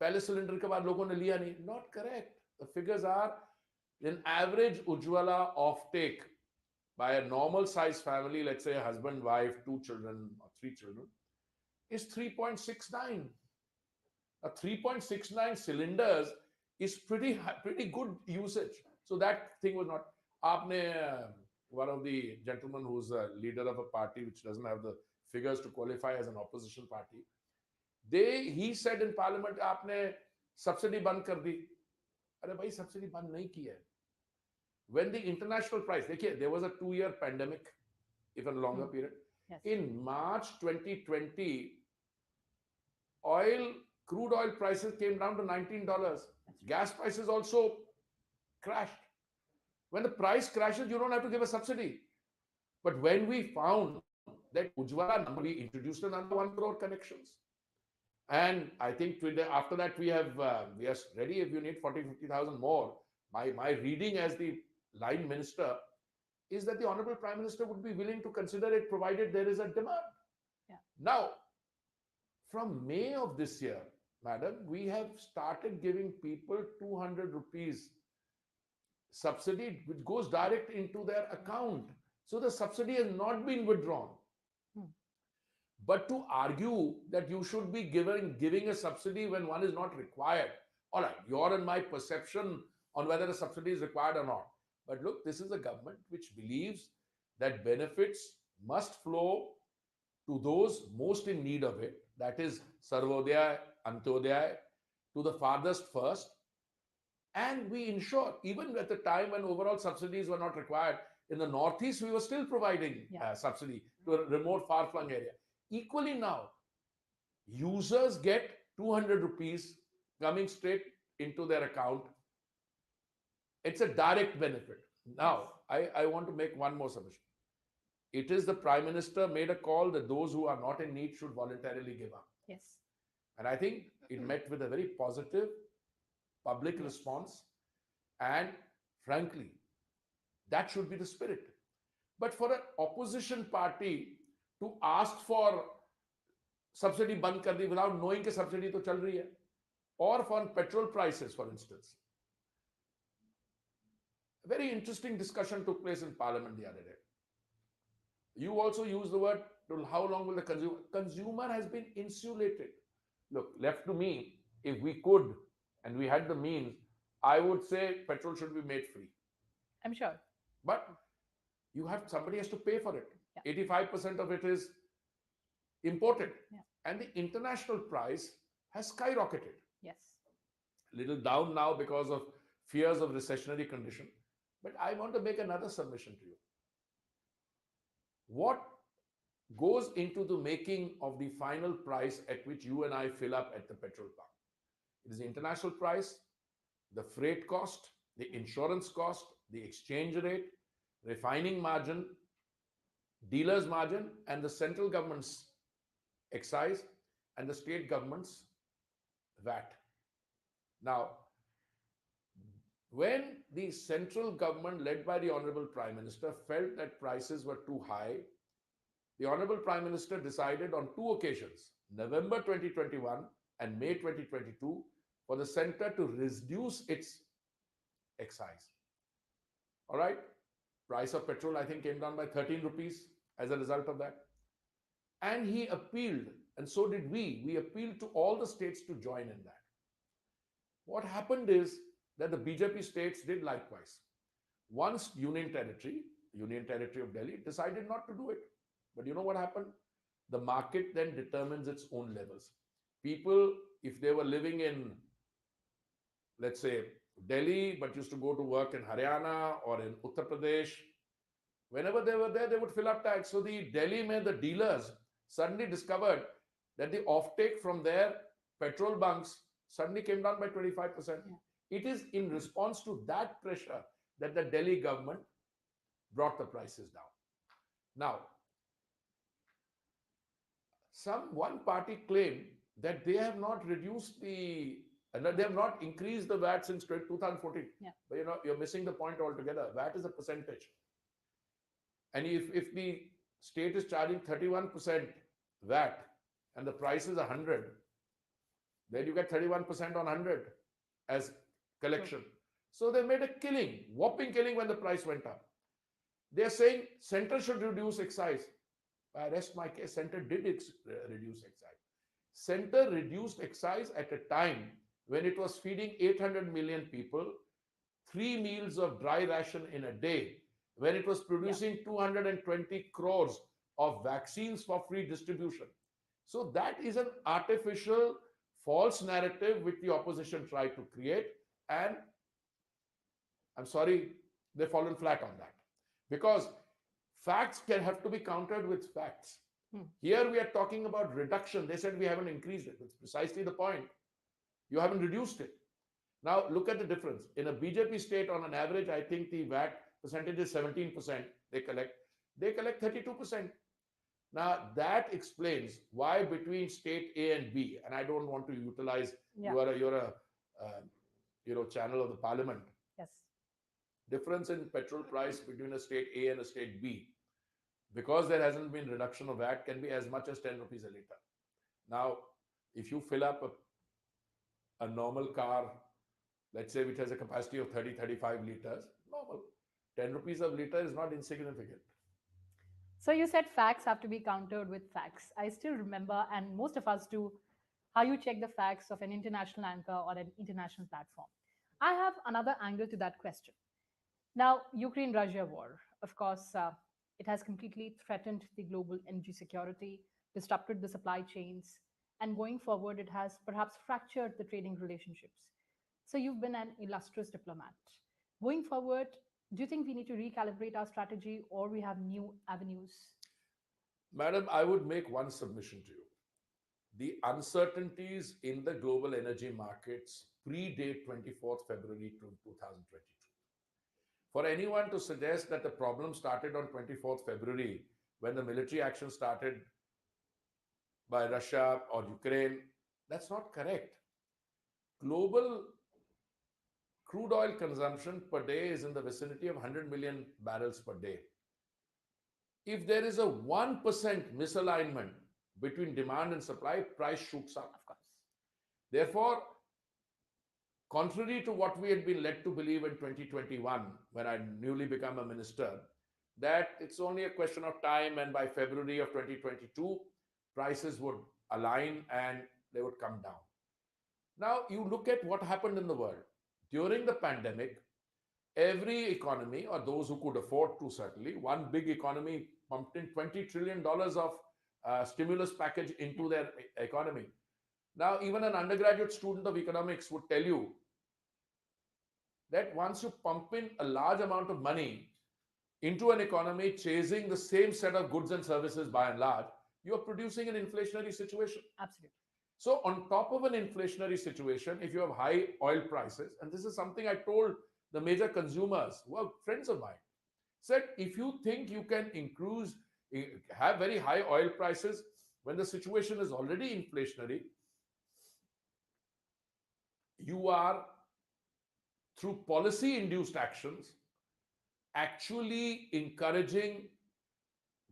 pehle cylinder ke baad logon ne liya nahi." Not correct. The figures are, in average Ujjwala offtake by a normal size family, let's say a husband, wife, 2 children or 3 children, is 3.69. Now, 3.69 cylinders is pretty good usage. So that thing was not. One of the gentlemen who's a leader of a party which doesn't have the figures to qualify as an opposition party, he said in parliament, aapne subsidy band kar di. Arey bhai, subsidy band nahi ki hai. When the international price, there was a 2-year pandemic, even longer period. Yes. In March 2020, crude oil prices came down to $19. Gas prices also crashed. When the price crashes, you don't have to give a subsidy. But when we found that Ujjwala, we introduced another 1 crore connections. And I think after that, we are ready if you need 40,000-50,000 more. My reading as the line minister is that the Honorable Prime Minister would be willing to consider it provided there is a demand. Yeah. Now, From May of this year, madam, we have started giving people 200 rupees subsidy, which goes direct into their account. So the subsidy has not been withdrawn. But to argue that you should be giving a subsidy when one is not required, all right, your and my perception on whether a subsidy is required or not. But look, this is a government which believes that benefits must flow to those most in need of it, that is Sarvodaya, Antyodaya, to the farthest first. And we ensure, even at the time when overall subsidies were not required, in the Northeast, we were still providing subsidy to a remote, far-flung area. Equally now, users get 200 rupees coming straight into their account. It's a direct benefit. Now, I want to make one more submission. It is the Prime Minister made a call that those who are not in need should voluntarily give up. Yes. And I think it met with a very positive public response. And frankly, that should be the spirit. But for an opposition party to ask for subsidy band kar di without knowing that subsidy to chal rahi hai, or for petrol prices, for instance. A very interesting discussion took place in Parliament the other day. You also used the word, how long will the consumer has been insulated. Look, left to me, if we could and we had the means, I would say petrol should be made free. I'm sure. But somebody has to pay for it. 85% of it is imported. And the international price has skyrocketed. Yes. Little down now because of fears of recessionary condition. But I want to make another submission to you. What goes into the making of the final price at which you and I fill up at the petrol pump? It is the international price, the freight cost, the insurance cost, the exchange rate, refining margin, dealer's margin, and the central government's excise and the state government's VAT. Now, when the central government led by the Honorable Prime Minister felt that prices were too high, the Honorable Prime Minister decided on two occasions, November 2021 and May 2022, for the center to reduce its excise. All right? Price of petrol, I think, came down by 13 rupees as a result of that. And he appealed, and so did we. We appealed to all the states to join in that. What happened is that the BJP states did likewise. Once Union Territory of Delhi, decided not to do it. But you know what happened? The market then determines its own levels. People, if they were living in, let's say, Delhi, but used to go to work in Haryana or in Uttar Pradesh, whenever they were there, they would fill up tanks. So the the dealers suddenly discovered that the offtake from their petrol bunks suddenly came down by 25%. It is in response to that pressure that the Delhi government brought the prices down. Now, one party claimed that they have not increased the VAT since 2014. But you're missing the point altogether. VAT is a percentage. And if the state is charging 31% VAT and the price is 100, then you get 31% on 100 as collection. So they made a whopping killing when the price went up. They're saying center should reduce excise. I rest my case, center did reduce excise. Center reduced excise at a time when it was feeding 800 million people 3 meals of dry ration in a day, when it was producing 220 crores of vaccines for free distribution. So that is an artificial, false narrative which the opposition tried to create, and I'm sorry, they've fallen flat on that. Because facts can have to be countered with facts. Here we are talking about reduction. They said we haven't increased it. That's precisely the point. You haven't reduced it. Now look at the difference. In a BJP state, on an average, I think the VAT percentage is 17% they collect. They collect 32%. Now that explains why between state A and B, and I don't want to utilize, you're a channel of the parliament. Yes. Difference in petrol price between a state A and a state B, because there hasn't been reduction of VAT, can be as much as 10 rupees a litre. Now, if you fill up a normal car, let's say which has a capacity of 30-35 liters, normal, 10 rupees a liter is not insignificant. So you said facts have to be countered with facts. I still remember, and most of us do, how you check the facts of an international anchor or an international platform. I have another angle to that question. Now, Ukraine-Russia war, of course, it has completely threatened the global energy security, disrupted the supply chains, and going forward, it has perhaps fractured the trading relationships. So you've been an illustrious diplomat. Going forward, do you think we need to recalibrate our strategy or we have new avenues? Madam, I would make one submission to you. The uncertainties in the global energy markets predate 24th February 2022. For anyone to suggest that the problem started on 24th February when the military action started by Russia or Ukraine, that's not correct. Global crude oil consumption per day is in the vicinity of 100 million barrels per day. If there is a 1% misalignment between demand and supply, price shoots up. Of course. Therefore, contrary to what we had been led to believe in 2021, when I newly became a minister, that it's only a question of time and by February of 2022, prices would align and they would come down. Now, you look at what happened in the world. During the pandemic, every economy, or those who could afford to certainly, one big economy pumped in $20 trillion of stimulus package into their economy. Now, even an undergraduate student of economics would tell you that once you pump in a large amount of money into an economy chasing the same set of goods and services by and large, you are producing an inflationary situation. Absolutely. So on top of an inflationary situation, if you have high oil prices, and this is something I told the major consumers who are friends of mine, said, if you think you can have very high oil prices when the situation is already inflationary, you are, through policy-induced actions, actually encouraging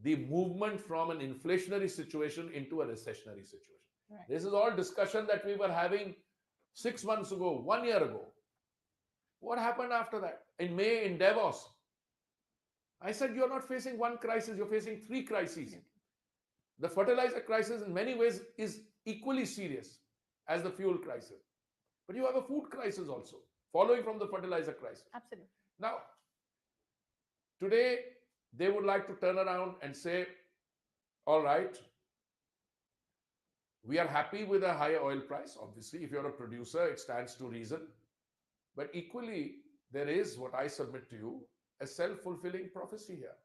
the movement from an inflationary situation into a recessionary situation. Right. This is all discussion that we were having 6 months ago, 1 year ago. What happened after that? In May in Davos, I said, you're not facing one crisis, you're facing three crises. The fertilizer crisis in many ways is equally serious as the fuel crisis. But you have a food crisis also, following from the fertilizer crisis. Absolutely. Now, today, they would like to turn around and say, all right, we are happy with a higher oil price. Obviously, if you're a producer, it stands to reason. But equally, there is, what I submit to you, a self-fulfilling prophecy here.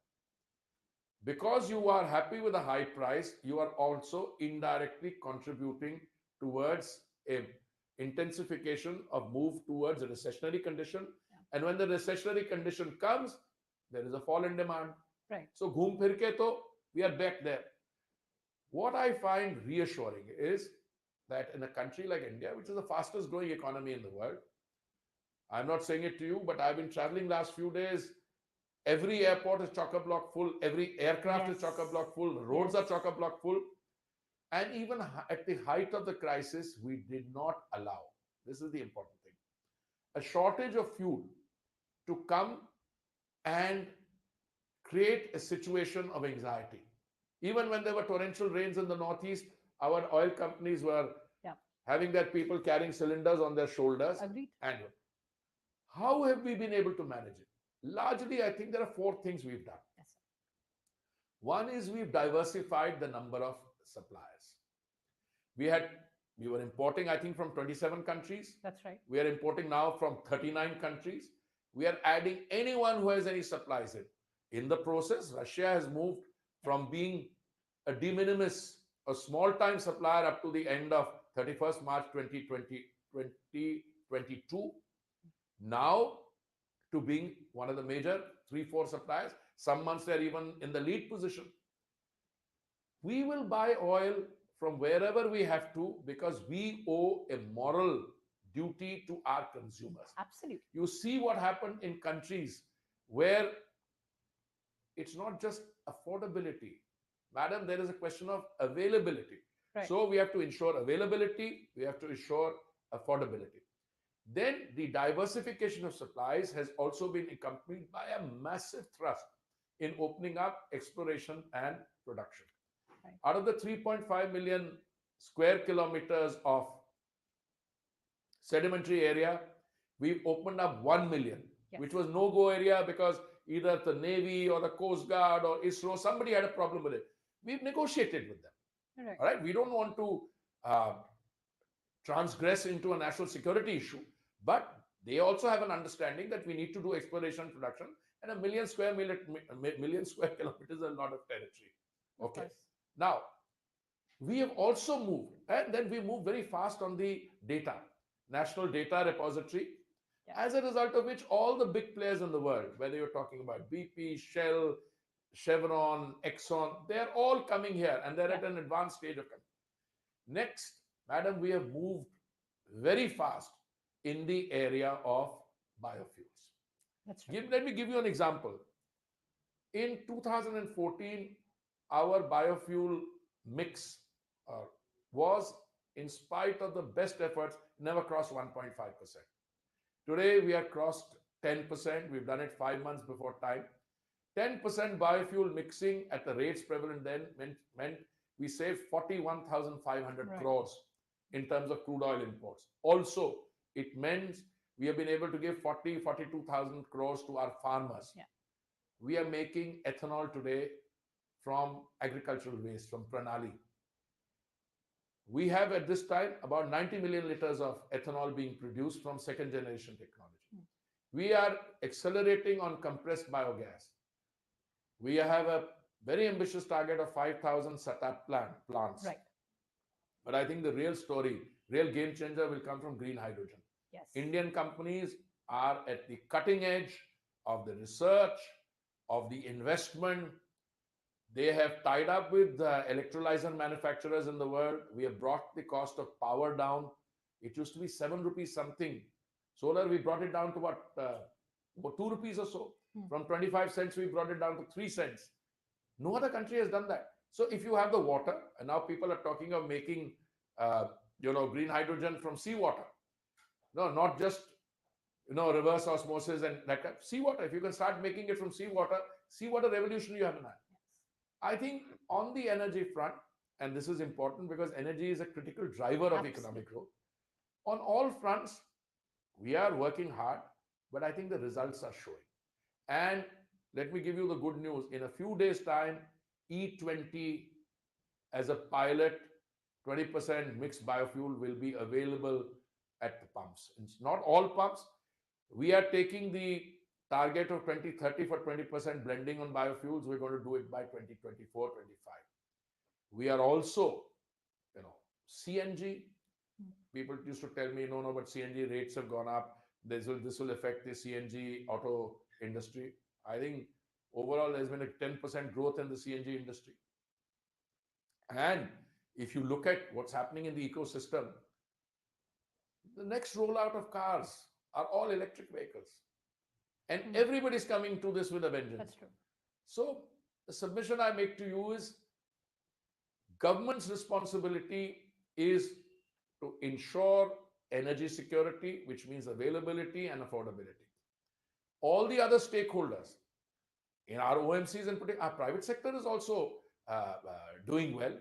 Because you are happy with a high price, you are also indirectly contributing towards a intensification of move towards a recessionary condition. Yeah. And when the recessionary condition comes, there is a fall in demand. Right. So, ghoom phir ke to, we are back there. What I find reassuring is that in a country like India, which is the fastest growing economy in the world, I'm not saying it to you, but I've been traveling last few days. Every airport is chock-a-block full. Every aircraft is chock-a-block full. Roads are chock-a-block full. And even at the height of the crisis, we did not allow, this is the important thing, a shortage of fuel to come and create a situation of anxiety. Even when there were torrential rains in the Northeast, our oil companies were having their people carrying cylinders on their shoulders. Agreed. And how have we been able to manage it? Largely, I think there are 4 things we've done. Yes. One is we've diversified the number of suppliers. We were importing, I think, from 27 countries. That's right. We are importing now from 39 countries. We are adding anyone who has any supplies in. In the process, Russia has moved from being a de minimis, a small-time supplier up to the end of 31st March 2022, now to being one of the major 3-4 suppliers. Some months they're even in the lead position. We will buy oil from wherever we have to because we owe a moral duty to our consumers. Absolutely. You see what happened in countries where it's not just affordability. Madam, there is a question of availability. Right. So we have to ensure availability, we have to ensure affordability. Then the diversification of supplies has also been accompanied by a massive thrust in opening up exploration and production. Right. Out of the 3.5 million square kilometers of sedimentary area, we've opened up 1 million, Yes. which was no-go area because either the Navy or the Coast Guard or ISRO, somebody had a problem with it. We've negotiated with them. Right. All right, we don't want to transgress into a national security issue, but they also have an understanding that we need to do exploration and production, and a million square kilometers is a lot of territory. Okay. Now, we have also moved, and then we moved very fast on the data, national data repository, as a result of which all the big players in the world, whether you're talking about BP, Shell, Chevron, Exxon, they're all coming here and they're at an advanced stage of coming. Next, madam, we have moved very fast in the area of biofuels. That's right. Let me give you an example. In 2014, our biofuel mix was, in spite of the best efforts, never crossed 1.5%. Today, we have crossed 10%. We've done it 5 months before time. 10% biofuel mixing at the rates prevalent then meant we saved 41,500 Right. crores in terms of crude oil imports. Also, it means we have been able to give 42,000 crores to our farmers. Yeah. We are making ethanol today from agricultural waste, from Pranali. We have at this time about 90 million liters of ethanol being produced from second generation technology. We are accelerating on compressed biogas. We have a very ambitious target of 5,000 setup plants. Right. But I think the real story, real game changer will come from green hydrogen. Yes. Indian companies are at the cutting edge of the research, of the investment. They have tied up with the electrolyzer manufacturers in the world. We have brought the cost of power down. It used to be 7 rupees something. Solar, we brought it down to what, 2 rupees or so. From 25 cents, we brought it down to 3 cents. No other country has done that. So if you have the water, and now people are talking of making, green hydrogen from seawater. No, not just, reverse osmosis and that kind. Seawater, if you can start making it from seawater revolution you have in that. I think on the energy front, and this is important because energy is a critical driver of economic growth. On all fronts, we are working hard, but I think the results are showing. And let me give you the good news. In a few days' time, E20 as a pilot, 20% mixed biofuel will be available at the pumps. It's not all pumps. We are taking the target of 2030 for 20% blending on biofuels. We're going to do it by 2024, 25. We are also, CNG. People used to tell me, no, but CNG rates have gone up. This will affect the CNG auto industry. I think overall there's been a 10% growth in the CNG industry. And if you look at what's happening in the ecosystem, the next rollout of cars are all electric vehicles. And everybody's coming to this with a vengeance. That's true. So the submission I make to you is government's responsibility is to ensure energy security, which means availability and affordability. All the other stakeholders in our OMCs and our private sector is also doing well,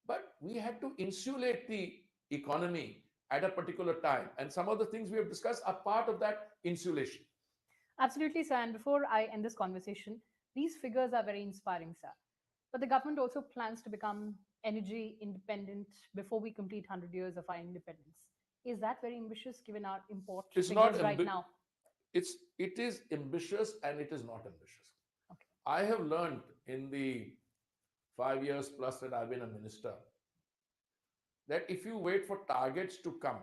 but we had to insulate the economy at a particular time. And some of the things we have discussed are part of that insulation. Absolutely, sir. And before I end this conversation, these figures are very inspiring, sir. But the government also plans to become energy independent before we complete 100 years of our independence. Is that very ambitious given our import figures right now? It is ambitious and it is not ambitious. Okay. I have learned in the 5 years plus that I've been a minister that if you wait for targets to come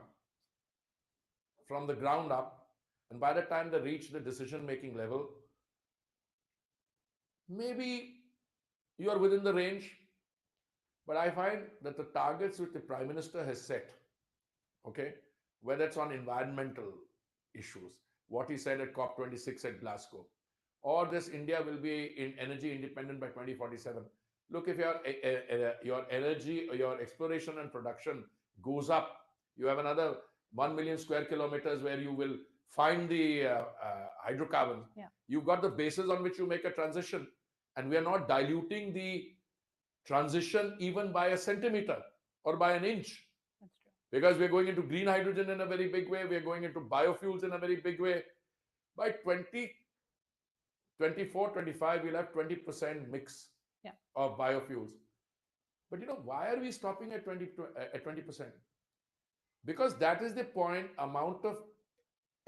from the ground up, and by the time they reach the decision-making level, maybe you are within the range. But I find that the targets which the Prime Minister has set, okay, whether it's on environmental issues, what he said at COP26 at Glasgow, or this India will be in energy independent by 2047. Look, if your energy or your exploration and production goes up, you have another 1 million square kilometers where you will find the hydrocarbons. Yeah. You've got the basis on which you make a transition, and we are not diluting the transition even by a centimeter or by an inch. That's true. Because we're going into green hydrogen in a very big way, we're going into biofuels in a very big way. By 2024, 25, we'll have 20% mix of biofuels. But why are we stopping at 20%? Because that is the amount of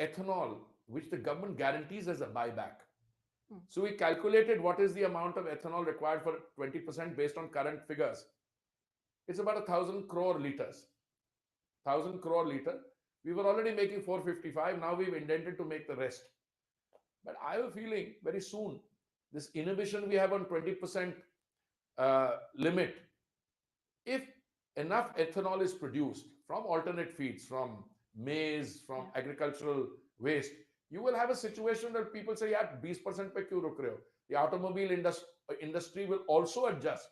ethanol which the government guarantees as a buyback. So we calculated what is the amount of ethanol required for 20% based on current figures. It's about 1,000 crore liters. 1,000 crore liter. We were already making 455. Now we've intended to make the rest. But I have a feeling very soon, this inhibition we have on 20% limit, if enough ethanol is produced from alternate feeds, from maize, from agricultural waste, you will have a situation where people say, yeah, 20% pe kyun ruk rahe ho? The automobile industry will also adjust,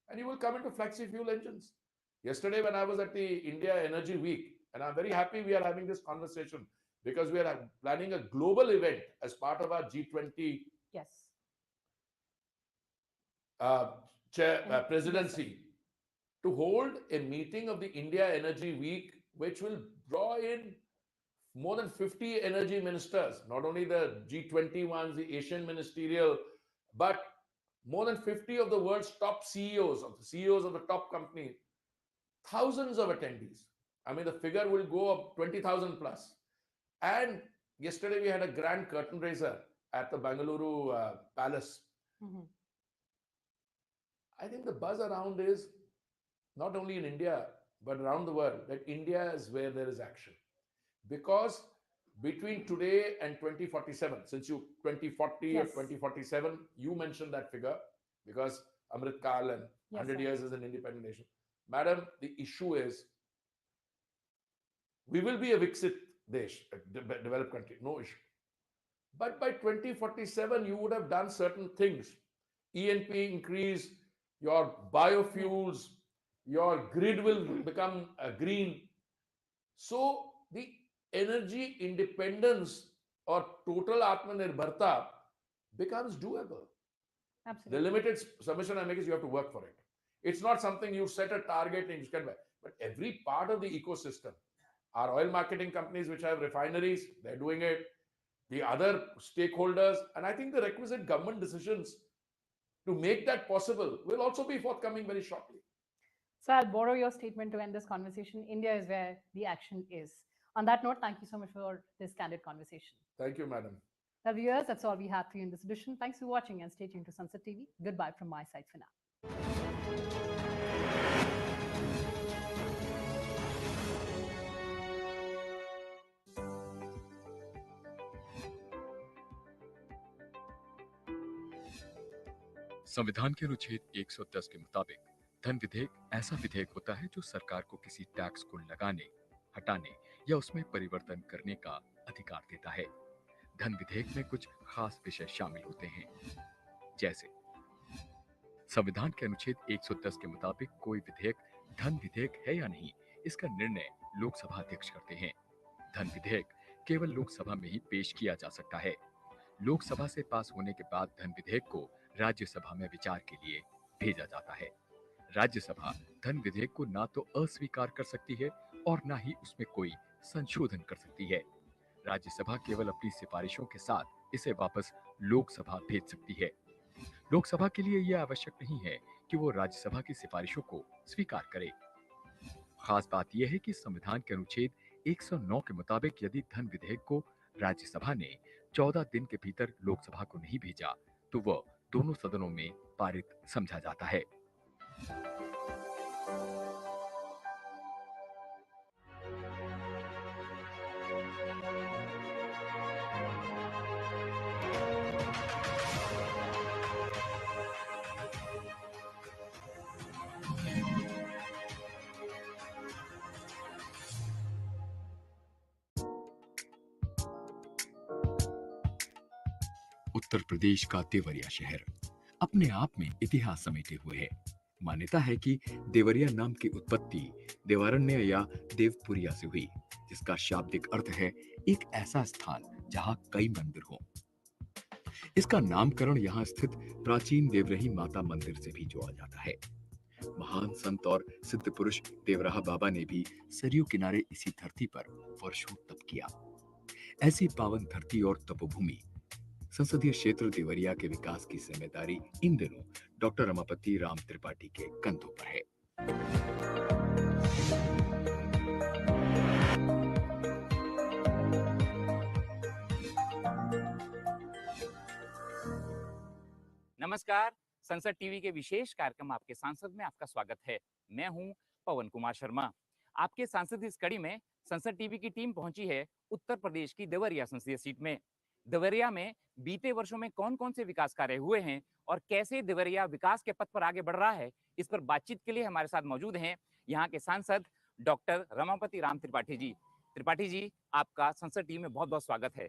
and you will come into flexi fuel engines. Yesterday, when I was at the India Energy Week, and I'm very happy we are having this conversation because we are planning a global event as part of our G20 presidency to hold a meeting of the India Energy Week, which will draw in more than 50 energy ministers, not only the G20 ones, the Asian ministerial, but more than 50 of the world's top CEOs, of the top companies, thousands of attendees. I mean, the figure will go up 20,000 plus. And yesterday we had a grand curtain raiser at the Bengaluru Palace. I think the buzz around is not only in India, but around the world, that India is where there is action. Because between today and 2047, since 2040 or 2047, you mentioned that figure, because Amrit Kal and 100 years as an independent nation. Madam, the issue is, we will be a Viksit Desh, a developed country, no issue. But by 2047, you would have done certain things. ENP increase, your biofuels, your grid will become green. So the energy independence or total Atmanirbharta becomes doable. Absolutely. The limited submission I make is you have to work for it. It's not something you set a target and you can buy. But every part of the ecosystem, our oil marketing companies which have refineries, they're doing it. The other stakeholders, and I think the requisite government decisions to make that possible will also be forthcoming very shortly. So I'll borrow your statement to end this conversation. India is where the action is. On that note, thank you so much for this candid conversation. Thank you, madam. Now, viewers, that's all we have for you in this edition. Thanks for watching and stay tuned to Sansad TV. Goodbye from my side for now. संविधान के अनुच्छेद 110 के मुताबिक धन विधेयक ऐसा विधेयक होता है जो सरकार को किसी टैक्स को लगाने, हटाने या उसमें परिवर्तन करने का अधिकार देता है। धन विधेयक में कुछ खास विषय शामिल होते हैं, जैसे संविधान के अनुच्छेद 110 के मुताबिक कोई विधेयक धन विधेयक है या नहीं, इसका निर्णय लोकसभा अध्यक्ष करते हैं। धन विधेयक केवल लोकसभा में ही पेश किया जा सकता है। लोकसभा से पास होने के बाद धन विधेयक को राज्यसभा में विचार के लिए भेजा जाता है। राज्यसभा धन विधेयक को ना तो अस्वीकार कर सकती है और ना ही उसमें कोई संशोधन कर सकती है। राज्यसभा केवल अपनी सिफारिशों के साथ इसे वापस लोकसभा भेज सकती है। लोकसभा के लिए यह आवश्यक नहीं है कि वो राज्यसभा की सिफारिशों को स्वीकार करे। खास बात यह है कि संविधान के अनुच्छेद 109 के मुताबिक यदि धन विधेयक को राज्यसभा ने 14 दिन के भीतर लोकसभा को नहीं भेजा तो वह दोनों सदनों में पारित समझा जाता है। उत्तर प्रदेश का देवरिया शहर अपने आप में इतिहास समेटे हुए है। मान्यता है कि देवरिया नाम की उत्पत्ति देवारण्य या देवपुरिया से हुई, जिसका शाब्दिक अर्थ है एक ऐसा स्थान जहां कई मंदिर हो। इसका नामकरण यहाँ स्थित प्राचीन देवरही माता मंदिर से भी जोड़ा जाता है। महान संत और सिद्ध पुरुष देवराहा बाबा ने भी सरयू किनारे इसी धरती पर वर्षों तप किया। ऐसी पावन धरती और तपोभूमि संसदीय क्षेत्र देवरिया के विकास की जिम्मेदारी इन दिनों डॉक्टर रमापति राम त्रिपाठी के कंधों पर है। नमस्कार, संसद टीवी के विशेष कार्यक्रम आपके सांसद में आपका स्वागत है। मैं हूं पवन कुमार शर्मा। आपके सांसद इस कड़ी में संसद टीवी की टीम पहुंची है उत्तर प्रदेश की देवरिया संसदीय सीट में। देवरिया में बीते वर्षों में कौन कौन से विकास कार्य हुए हैं और कैसे देवरिया विकास के पथ पर आगे बढ़ रहा है, इस पर बातचीत के लिए हमारे साथ मौजूद हैं यहाँ के सांसद डॉक्टर रमापति राम त्रिपाठी जी। त्रिपाठी जी, आपका संसद टीवी में बहुत बहुत स्वागत है।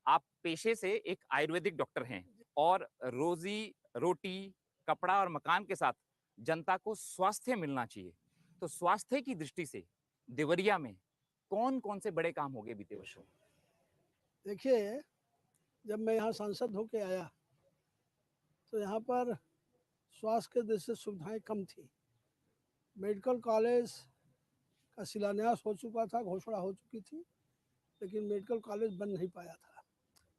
आप पेशे से एक आयुर्वेदिक डॉक्टर हैं और रोजी रोटी, कपड़ा और मकान के साथ जनता को स्वास्थ्य मिलना चाहिए। तो स्वास्थ्य की दृष्टि से देवरिया में कौन कौन से बड़े काम हो गए बीते वर्षों? देखिए, जब मैं यहाँ सांसद होके आया तो यहाँ पर स्वास्थ्य के दृष्टि से सुविधाएं कम थी। मेडिकल कॉलेज का शिलान्यास हो चुका था, घोषणा हो चुकी थी, लेकिन मेडिकल कॉलेज बन नहीं पाया था।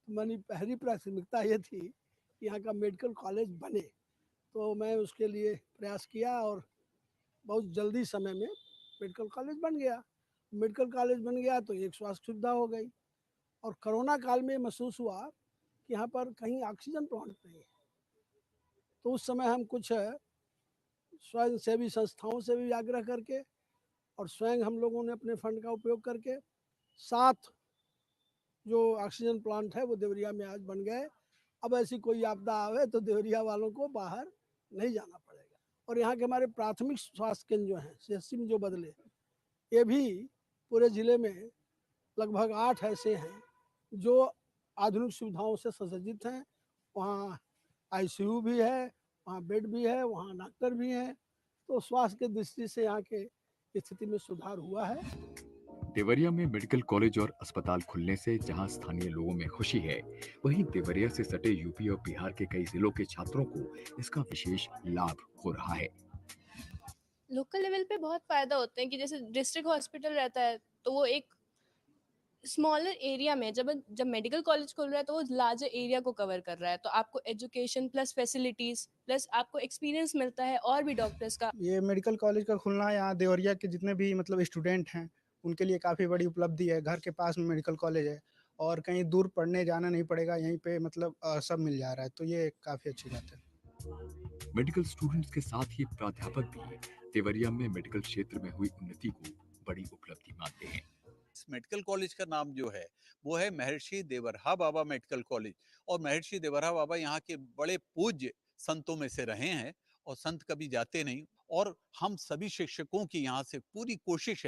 तो मेरी पहली प्राथमिकता ये थी कि यहाँ का मेडिकल कॉलेज बने, तो मैं उसके लिए प्रयास किया और बहुत जल्दी समय में मेडिकल कॉलेज बन गया। मेडिकल कॉलेज बन गया तो एक स्वास्थ्य सुविधा हो गई। और कोरोना काल में महसूस हुआ कि यहाँ पर कहीं ऑक्सीजन प्लांट नहीं है, तो उस समय हम कुछ स्वयं सेवी संस्थाओं से भी आग्रह करके और स्वयं हम लोगों ने अपने फंड का उपयोग करके 7 जो ऑक्सीजन प्लांट है वो देवरिया में आज बन गए। अब ऐसी कोई आपदा आवे तो देवरिया वालों को बाहर नहीं जाना पड़ेगा। और यहाँ के हमारे प्राथमिक स्वास्थ्य केंद्र जो हैं सीएचसी में जो बदले, ये भी पूरे जिले में लगभग 8 ऐसे हैं जो आधुनिक सुविधाओं से सुसज्जित हैं। वहाँ आईसीयू भी है, वहाँ बेड भी है, वहाँ डॉक्टर भी हैं। तो स्वास्थ्य की दृष्टि से यहाँ के स्थिति में सुधार हुआ है। देवरिया में मेडिकल कॉलेज और अस्पताल खुलने से जहां स्थानीय लोगों में खुशी है, वहीं देवरिया से सटे यूपी और बिहार के कई जिलों के छात्रों को इसका विशेष लाभ हो रहा है। लोकल लेवल पे बहुत फायदा होता है कि जैसे डिस्ट्रिक्ट हॉस्पिटल रहता है तो वो एक स्मॉलर एरिया में, जब मेडिकल कॉलेज खुल रहा है तो वो लार्जर एरिया को कवर कर रहा है, तो आपको एजुकेशन प्लस फैसिलिटीज प्लस आपको एक्सपीरियंस मिलता है और भी डॉक्टर्स का। ये मेडिकल कॉलेज का खुलना यहाँ देवरिया के जितने भी मतलब स्टूडेंट हैं उनके लिए काफ़ी बड़ी उपलब्धि है। घर के पास में मेडिकल कॉलेज है और कहीं दूर पढ़ने जाना नहीं पड़ेगा, यहीं पे मतलब सब मिल जा रहा है, तो ये काफ़ी अच्छी बात है। मेडिकल स्टूडेंट्स के साथ ही प्राध्यापक भी देवरिया में मेडिकल क्षेत्र में हुई उन्नति को बड़ी उपलब्धि मानते हैं। इस मेडिकल कॉलेज का नाम जो है वो है महर्षि देवराहा बाबा मेडिकल कॉलेज, और महर्षि देवराहा बाबा यहाँ के बड़े पूज्य संतों में से रहे हैं और संत कभी जाते नहीं। और हम सभी शिक्षकों की यहाँ से पूरी कोशिश है